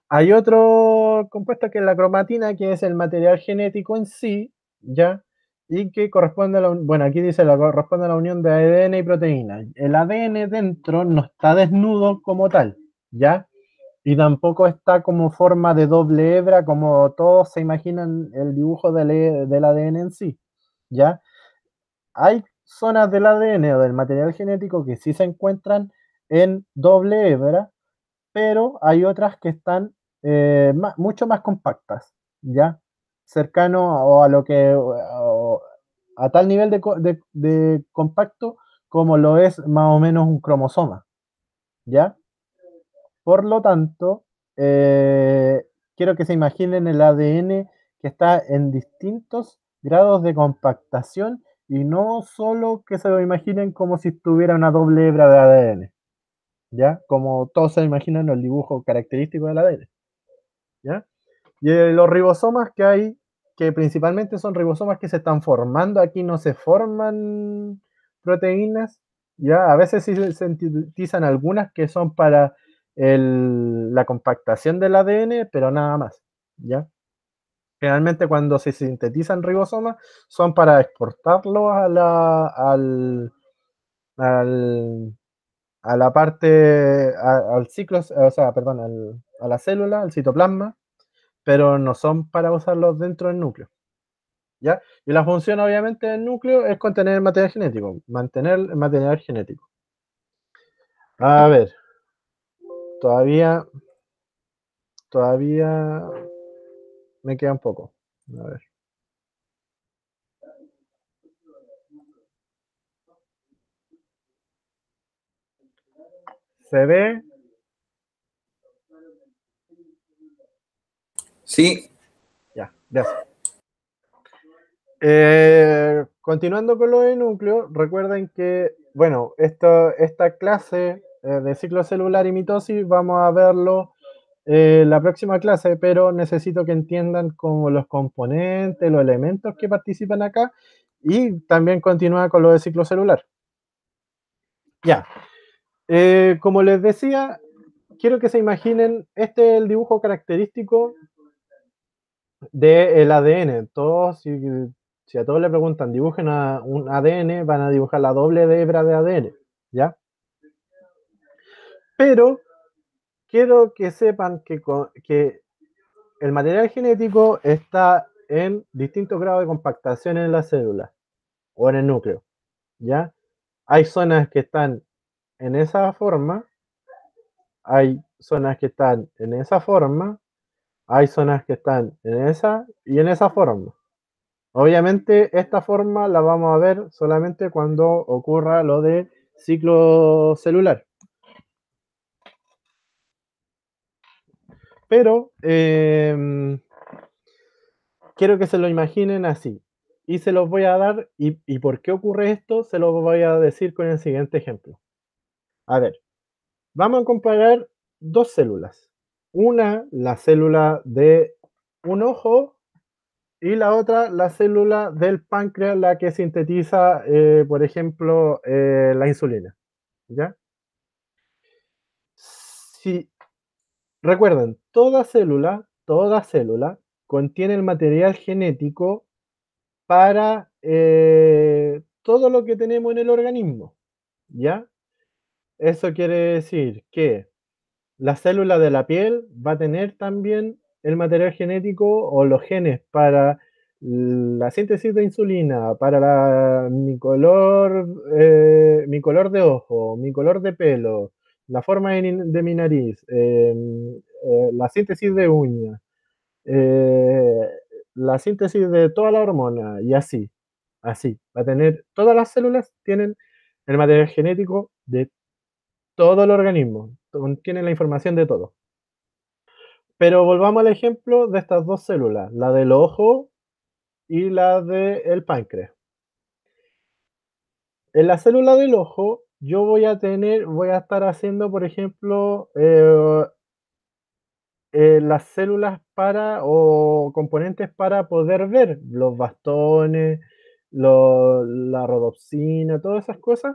Hay otro compuesto que es la cromatina, que es el material genético en sí, ¿ya? Y que corresponde a bueno, aquí dice, corresponde a la unión de ADN y proteína. El ADN dentro no está desnudo como tal, ¿ya? Y tampoco está como forma de doble hebra, como todos se imaginan el dibujo del ADN en sí, ¿ya? Hay zonas del ADN o del material genético que sí se encuentran en doble hebra, pero hay otras que están mucho más compactas, ¿ya? Cercano o a lo que, a tal nivel de compacto como lo es más o menos un cromosoma, ¿ya? Por lo tanto, quiero que se imaginen el ADN que está en distintos grados de compactación y no solo que se lo imaginen como si tuviera una doble hebra de ADN, ¿ya? Como todos se imaginan el dibujo característico del ADN, ¿ya? Y los ribosomas que hay, que principalmente son ribosomas que se están formando, aquí no se forman proteínas, ¿ya? A veces sí se sintetizan algunas que son para la compactación del ADN, pero nada más, ¿ya? Generalmente cuando se sintetizan ribosomas son para exportarlo a la parte, al ciclo, o sea, perdón, a la célula, al citoplasma, pero no son para usarlos dentro del núcleo, ¿ya? Y la función obviamente del núcleo es contener el material genético, mantener el material genético. A ver, todavía me queda un poco. A ver. ¿Se ve? Sí. Ya, gracias. Continuando con lo de núcleo, recuerden que, bueno, esta clase de ciclo celular y mitosis vamos a verlo la próxima clase, pero necesito que entiendan como los componentes, los elementos que participan acá y también continúa con lo de ciclo celular. Ya, como les decía, quiero que se imaginen, este es el dibujo característico del ADN. Todos, si a todos le preguntan, dibujen un ADN, van a dibujar la doble hebra de ADN, ¿ya? Pero quiero que sepan que el material genético está en distintos grados de compactación en la célula o en el núcleo, ¿ya? Hay zonas que están en esa forma, hay zonas que están en esa forma, hay zonas que están en esa y en esa forma. Obviamente esta forma la vamos a ver solamente cuando ocurra lo de ciclo celular. Pero quiero que se lo imaginen así. Y se los voy a dar, y por qué ocurre esto, se los voy a decir con el siguiente ejemplo. A ver, vamos a comparar dos células. Una, la célula de un ojo, y la otra, la célula del páncreas, la que sintetiza, por ejemplo, la insulina. ¿Ya? Si recuerden, toda célula contiene el material genético para todo lo que tenemos en el organismo, ¿ya? Eso quiere decir que la célula de la piel va a tener también el material genético o los genes para la síntesis de insulina, para mi color de ojo, mi color de pelo, la forma de mi nariz, la síntesis de uñas, eh, la síntesis de toda la hormona y así, así. Va a tener, todas las células tienen el material genético de todo el organismo, tienen la información de todo. Pero volvamos al ejemplo de estas dos células, la del ojo y la del páncreas. En la célula del ojo, yo voy a estar haciendo, por ejemplo, las células para o componentes para poder ver los bastones, la rodopsina, todas esas cosas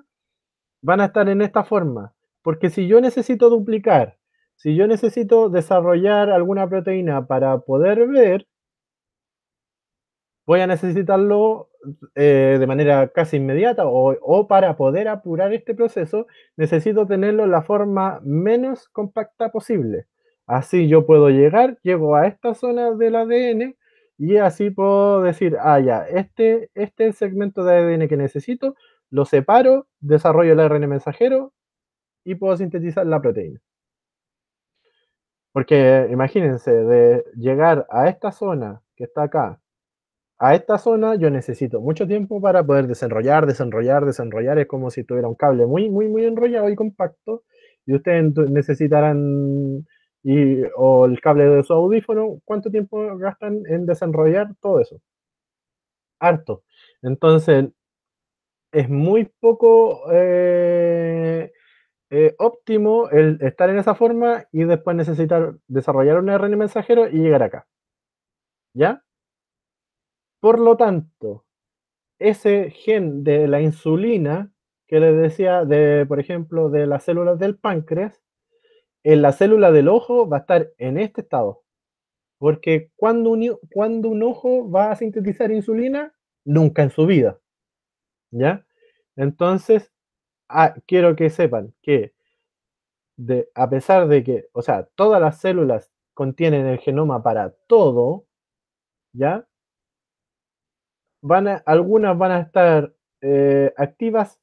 van a estar en esta forma. Porque si yo necesito duplicar, si yo necesito desarrollar alguna proteína para poder ver, voy a necesitarlo de manera casi inmediata o para poder apurar este proceso, necesito tenerlo en la forma menos compacta posible. Así yo puedo llego a esta zona del ADN y así puedo decir, ah, ya, este segmento de ADN que necesito, lo separo, desarrollo el ARN mensajero y puedo sintetizar la proteína. Porque imagínense, de llegar a esta zona que está acá, a esta zona yo necesito mucho tiempo para poder desenrollar. Es como si tuviera un cable muy enrollado y compacto. Y ustedes necesitarán, o el cable de su audífono, ¿cuánto tiempo gastan en desenrollar todo eso? Harto. Entonces, es muy poco óptimo el estar en esa forma y después necesitar desarrollar un ARN mensajero y llegar acá. ¿Ya? Por lo tanto, ese gen de la insulina que les decía, por ejemplo, de las células del páncreas, en la célula del ojo va a estar en este estado. Porque cuando un ojo va a sintetizar insulina, nunca en su vida. ¿Ya? Entonces, quiero que sepan que a pesar de que, o sea, todas las células contienen el genoma para todo, ¿ya? Algunas van a estar activas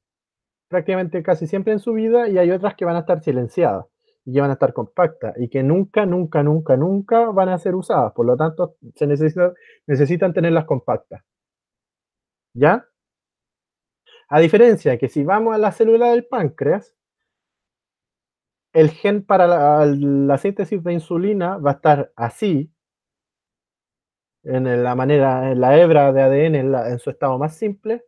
prácticamente casi siempre en su vida y hay otras que van a estar silenciadas y que van a estar compactas y que nunca van a ser usadas. Por lo tanto, necesitan tenerlas compactas. ¿Ya? A diferencia que si vamos a la célula del páncreas, el gen para la síntesis de insulina va a estar así, en la hebra de ADN en su estado más simple,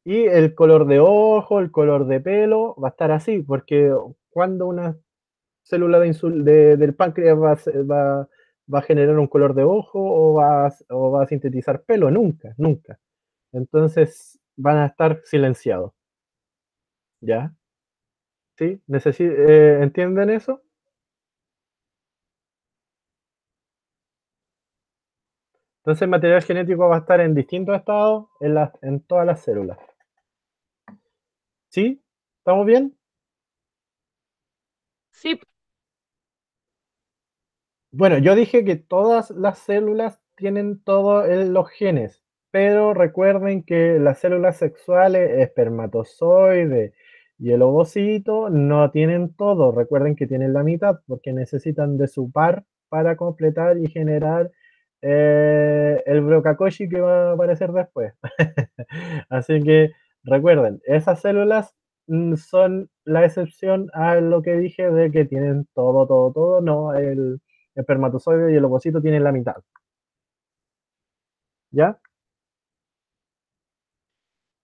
y el color de ojo, el color de pelo va a estar así, porque cuando una célula del páncreas va a generar un color de ojo o va a sintetizar pelo, nunca, nunca. Entonces van a estar silenciados, ¿ya? ¿Sí? ¿Entienden eso? Entonces el material genético va a estar en distintos estados en todas las células. ¿Sí? ¿Estamos bien? Sí, Bueno, yo dije que todas las células tienen todos los genes, pero recuerden que las células sexuales, espermatozoide y el ovocito no tienen todo. Recuerden que tienen la mitad porque necesitan de su par para completar y generar el brocacoshi que va a aparecer después. Así que recuerden, esas células son la excepción a lo que dije de que tienen todo, todo, todo. No, el espermatozoide y el ovocito tienen la mitad. ¿Ya?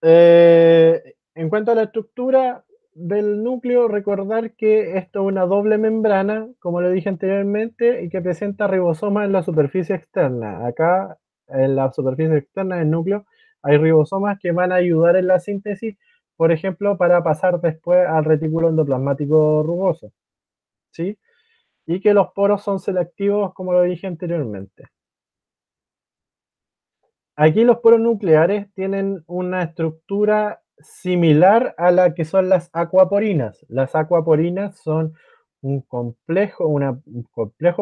En cuanto a la estructura del núcleo, recordar que esto es una doble membrana, como lo dije anteriormente, y que presenta ribosomas en la superficie externa. Acá, en la superficie externa del núcleo, hay ribosomas que van a ayudar en la síntesis, por ejemplo, para pasar después al retículo endoplasmático rugoso, ¿sí? Y que los poros son selectivos, como lo dije anteriormente. Aquí los poros nucleares tienen una estructura similar a la que son las acuaporinas. Las acuaporinas son un complejo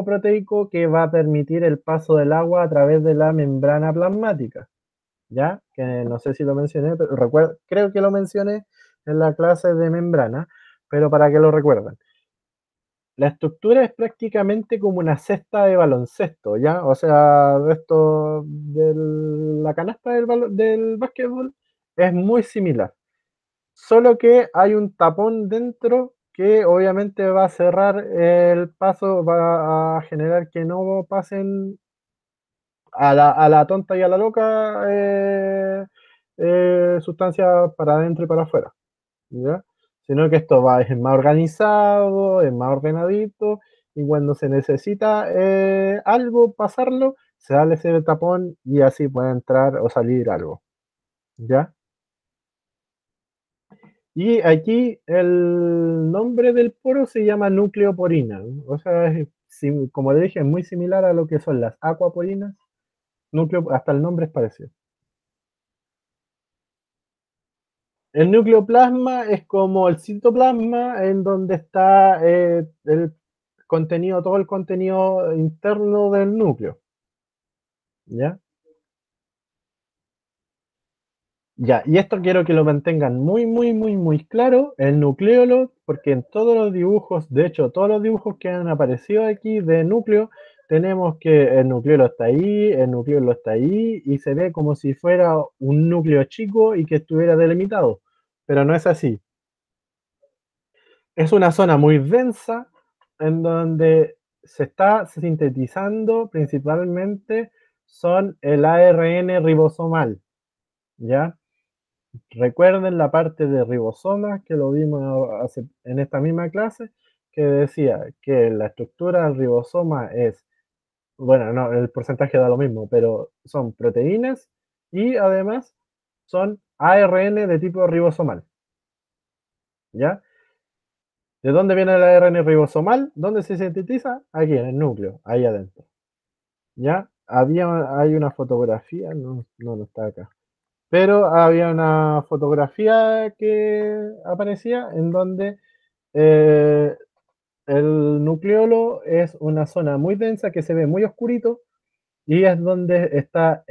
proteico que va a permitir el paso del agua a través de la membrana plasmática. ¿Ya? Que no sé si lo mencioné, pero creo que lo mencioné en la clase de membrana, pero para que lo recuerden. La estructura es prácticamente como una cesta de baloncesto, ¿ya? O sea, esto de la canasta del básquetbol es muy similar. Solo que hay un tapón dentro que obviamente va a cerrar el paso, va a generar que no pasen a la tonta y a la loca sustancias para adentro y para afuera. ¿Ya? Sino que es más organizado, es más ordenadito, y cuando se necesita algo, pasarlo, se da ese tapón y así puede entrar o salir algo, ¿ya? Y aquí el nombre del poro se llama nucleoporina, ¿no? O sea, como le dije, es muy similar a lo que son las acuaporinas, hasta el nombre es parecido. El nucleoplasma es como el citoplasma en donde está todo el contenido interno del núcleo. ¿Ya? Ya, y esto quiero que lo mantengan muy, muy, muy, muy claro, el nucleolo, porque en todos los dibujos, de hecho, todos los dibujos que han aparecido aquí de núcleo, tenemos que el nucleolo está ahí, el nucleolo está ahí, y se ve como si fuera un núcleo chico y que estuviera delimitado, pero no es así. Es una zona muy densa en donde se está sintetizando principalmente son el ARN ribosomal, ¿ya? Recuerden la parte de ribosomas que lo vimos en esta misma clase, que decía que la estructura del ribosoma es, bueno, no, el porcentaje da lo mismo, pero son proteínas y además son ARN de tipo ribosomal, ¿ya? ¿De dónde viene el ARN ribosomal? ¿Dónde se sintetiza? Aquí en el núcleo, ahí adentro. ¿Ya? Hay una fotografía, no está acá. Pero había una fotografía que aparecía en donde eh, el nucleolo es una zona muy densa que se ve muy oscurito y es donde está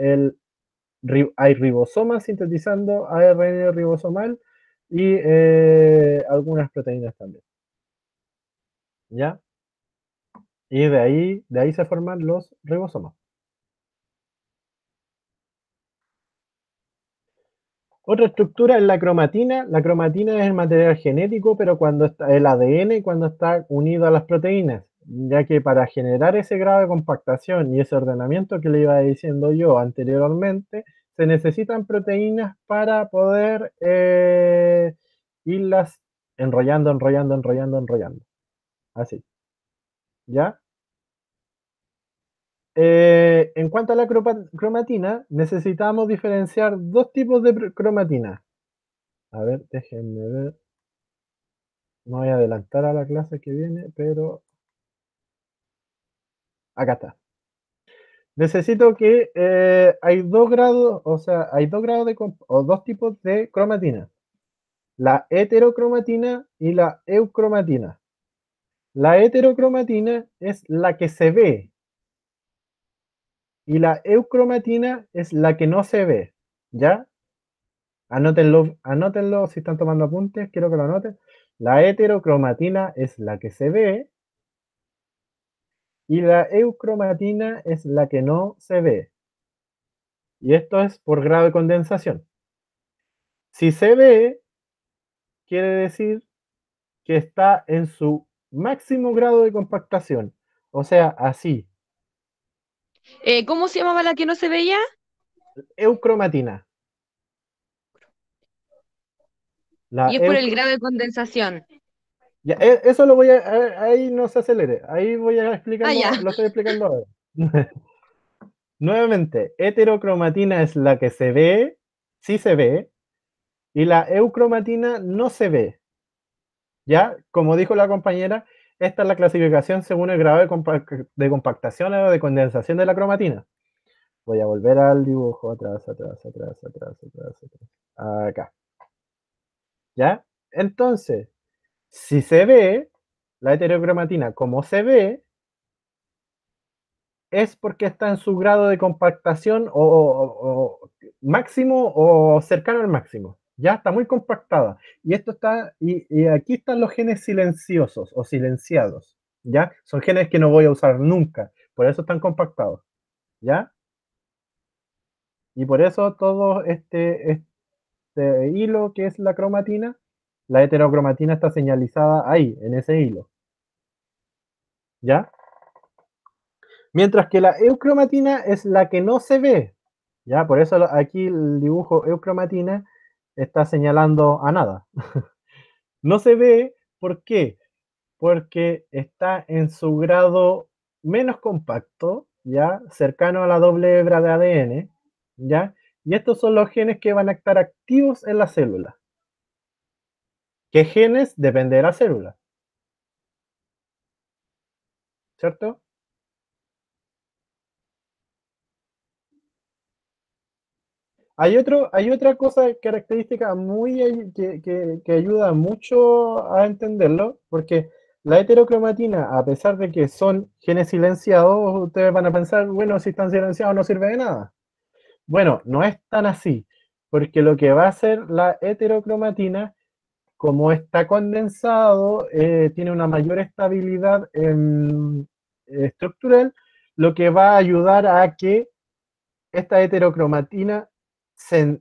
hay ribosomas sintetizando ARN ribosomal y algunas proteínas también. ¿Ya? Y de ahí se forman los ribosomas. Otra estructura es la cromatina. La cromatina es el material genético, pero cuando está el ADN, cuando está unido a las proteínas, ya que para generar ese grado de compactación y ese ordenamiento que le iba diciendo yo anteriormente, se necesitan proteínas para poder irlas enrollando, enrollando, enrollando, enrollando. Así. ¿ya? En cuanto a la cromatina, necesitamos diferenciar dos tipos de cromatina. A ver, déjenme ver. No voy a adelantar a la clase que viene, pero acá está. Necesito que hay dos grados, o sea, hay dos grados o dos tipos de cromatina. La heterocromatina y la eucromatina. La heterocromatina es la que se ve y la eucromatina es la que no se ve, ¿ya? Anótenlo, anótenlo si están tomando apuntes, quiero que lo anoten. La heterocromatina es la que se ve y la eucromatina es la que no se ve. Y esto es por grado de condensación. Si se ve, quiere decir que está en su máximo grado de compactación. O sea, así. ¿Cómo se llamaba la que no se veía? Eucromatina. La Y es por el grado de condensación. Ya, eso lo voy ahí no se acelere. Ahí voy a Ah, ya. explicarlo, lo estoy explicando ahora. Nuevamente, heterocromatina es la que se ve, sí se ve, y la eucromatina no se ve. ¿Ya? Como dijo la compañera, esta es la clasificación según el grado de compactación o de condensación de la cromatina. Voy a volver al dibujo, atrás, atrás. Acá. ¿Ya? Entonces, si se ve, la heterocromatina como se ve, es porque está en su grado de compactación o máximo o cercano al máximo. Ya está muy compactada. Y esto está, y aquí están los genes silenciosos o silenciados. ¿Ya? Son genes que no voy a usar nunca. Por eso están compactados. ¿Ya? Y por eso todo este hilo que es la cromatina, la heterocromatina está señalizada ahí, en ese hilo. ¿Ya? Mientras que la eucromatina es la que no se ve. ¿Ya? Por eso aquí el dibujo eucromatina está señalando a nada. No se ve, ¿por qué? Porque está en su grado menos compacto, ¿ya? Cercano a la doble hebra de ADN, ¿ya? Y estos son los genes que van a estar activos en la célula. ¿Qué genes? Depende de la célula. ¿Cierto? Hay otra cosa característica que ayuda mucho a entenderlo, porque la heterocromatina, a pesar de que son genes silenciados, ustedes van a pensar, bueno, si están silenciados no sirve de nada. Bueno, no es tan así, porque lo que va a hacer la heterocromatina, como está condensado, tiene una mayor estabilidad estructural, lo que va a ayudar a que esta heterocromatina se,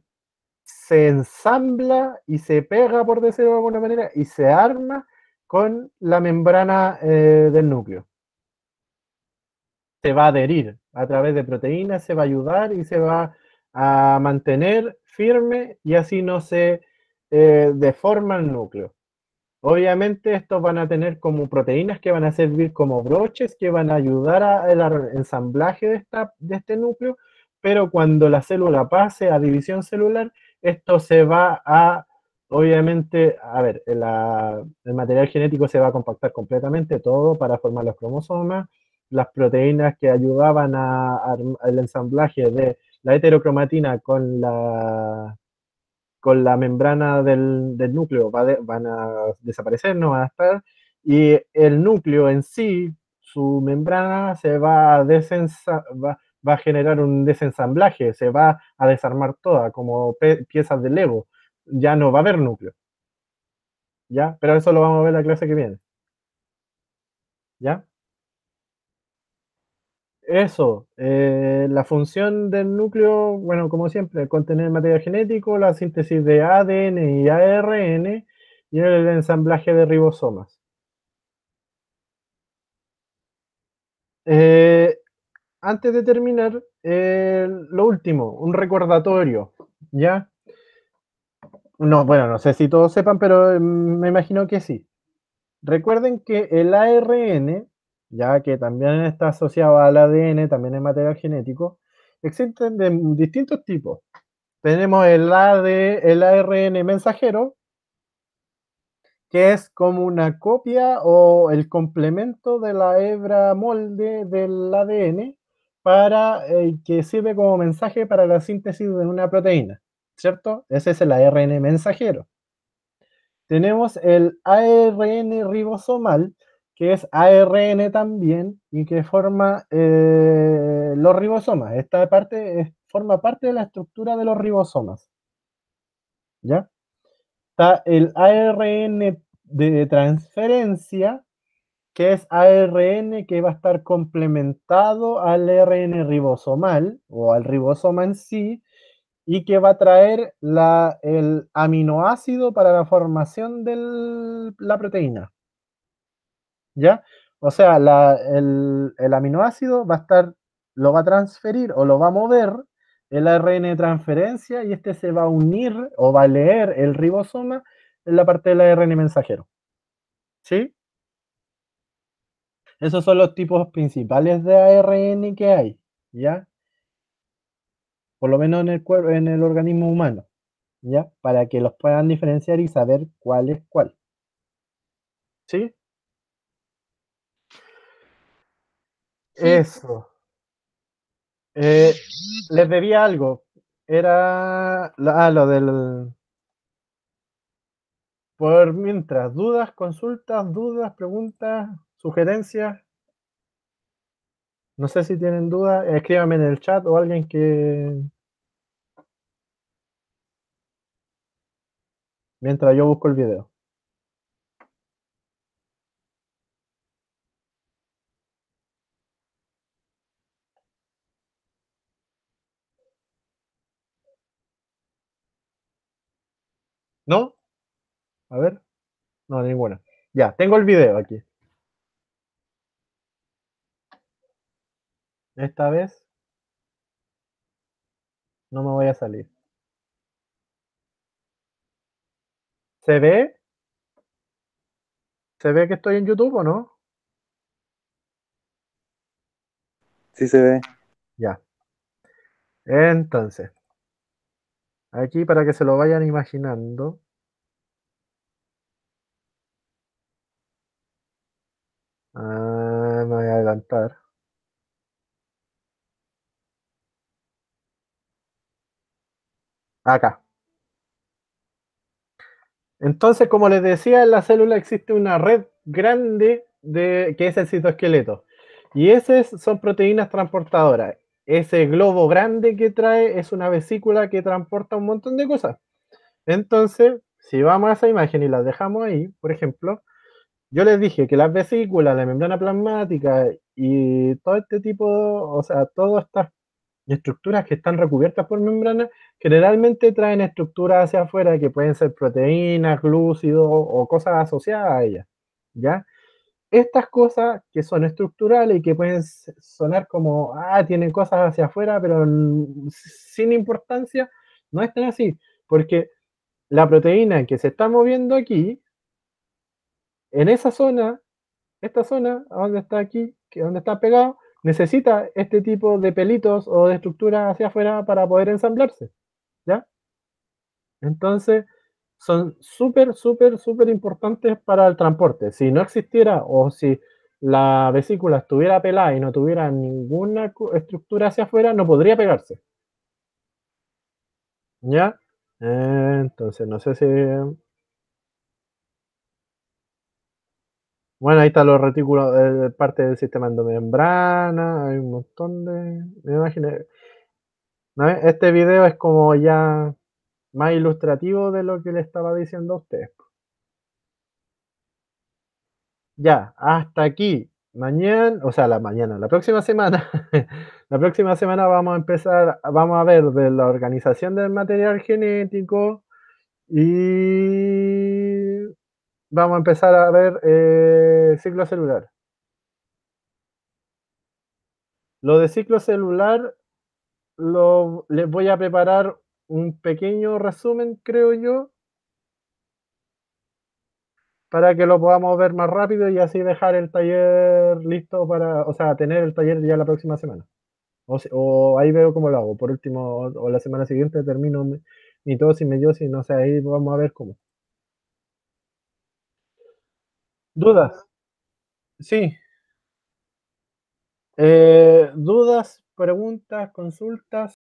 se ensambla y se pega, por decirlo de alguna manera, y se arma con la membrana del núcleo. Se va a adherir a través de proteínas, se va a ayudar y se va a mantener firme y así no se deforma el núcleo. Obviamente estos van a tener como proteínas que van a servir como broches que van a ayudar al ensamblaje de este núcleo, pero cuando la célula pase a división celular, esto se va a, obviamente, a ver, el material genético se va a compactar completamente todo para formar los cromosomas, las proteínas que ayudaban al ensamblaje de la heterocromatina con la membrana del núcleo van a desaparecer, no van a estar, y el núcleo en sí, su membrana se va a va a generar un desensamblaje, se va a desarmar toda, como piezas de Lego, ya no va a haber núcleo, ¿ya? Pero eso lo vamos a ver en la clase que viene, ¿ya? Eso, la función del núcleo, bueno, como siempre, contener material genético, la síntesis de ADN y ARN y el ensamblaje de ribosomas. Eh, Antes de terminar, lo último, un recordatorio, ¿ya? No, bueno, no sé si todos sepan, pero me imagino que sí. Recuerden que el ARN, ya que también está asociado al ADN, también es material genético. Existen de distintos tipos. Tenemos el ARN mensajero, que es como una copia o el complemento de la hebra molde del ADN para que sirve como mensaje para la síntesis de una proteína, ¿cierto? Ese es el ARN mensajero. Tenemos el ARN ribosomal, que es ARN también y que forma los ribosomas. Esta parte forma parte de la estructura de los ribosomas, ¿ya? Está el ARN de transferencia, que es ARN que va a estar complementado al ARN ribosomal o al ribosoma en sí, y que va a traer el aminoácido para la formación de la proteína, ¿ya? O sea, el aminoácido lo va a transferir o lo va a mover el ARN de transferencia y este se va a unir o va a leer el ribosoma en la parte del ARN mensajero, ¿sí? Esos son los tipos principales de ARN que hay, ¿ya? Por lo menos en el organismo humano, ¿ya? Para que los puedan diferenciar y saber cuál es cuál, ¿sí? Sí. Eso. Les debía algo. Era lo del... Por mientras, dudas, preguntas, sugerencias. No sé si tienen dudas, escríbanme en el chat o alguien que... Mientras yo busco el video. ¿No? A ver. No, ninguna. Ya, tengo el video aquí. Esta vez no me voy a salir. ¿Se ve? ¿Se ve que estoy en YouTube o no? Sí se ve. Ya. Entonces, aquí para que se lo vayan imaginando. Me voy a adelantar. Acá. Entonces, como les decía, en la célula existe una red grande que es el citoesqueleto. Y esas son proteínas transportadoras. Ese globo grande que trae es una vesícula que transporta un montón de cosas. Entonces, si vamos a esa imagen y la dejamos ahí, por ejemplo, yo les dije que las vesículas, la membrana plasmática y todo este tipo, o sea, todas estas estructuras que están recubiertas por membranas, generalmente traen estructuras hacia afuera que pueden ser proteínas, glúcidos o cosas asociadas a ellas, ¿ya? Estas cosas que son estructurales y que pueden sonar como, tienen cosas hacia afuera, pero sin importancia, no es tan así, porque la proteína que se está moviendo aquí, en esa zona, esta zona, donde está aquí, que donde está pegado, necesita este tipo de pelitos o de estructuras hacia afuera para poder ensamblarse, ¿ya? Entonces, son súper, súper, súper importantes para el transporte. Si no existiera o si la vesícula estuviera pelada y no tuviera ninguna estructura hacia afuera, no podría pegarse, ¿ya? Entonces, no sé si... Bueno, ahí están los retículos, parte del sistema endomembrana, hay un montón de... Me imaginé. ¿No? Este video es como ya más ilustrativo de lo que le estaba diciendo a ustedes. Ya, hasta aquí. Mañana, o sea, la próxima semana, la próxima semana vamos a ver de la organización del material genético y vamos a empezar a ver ciclo celular. Lo de ciclo celular les voy a preparar un pequeño resumen, creo yo, para que lo podamos ver más rápido y así dejar el taller listo para, o sea, tener el taller ya la próxima semana. O ahí veo cómo lo hago. Por último, o la semana siguiente termino mi tosis, mi yosis, no sé, ahí vamos a ver cómo. ¿Dudas? Sí. ¿Dudas, preguntas, consultas?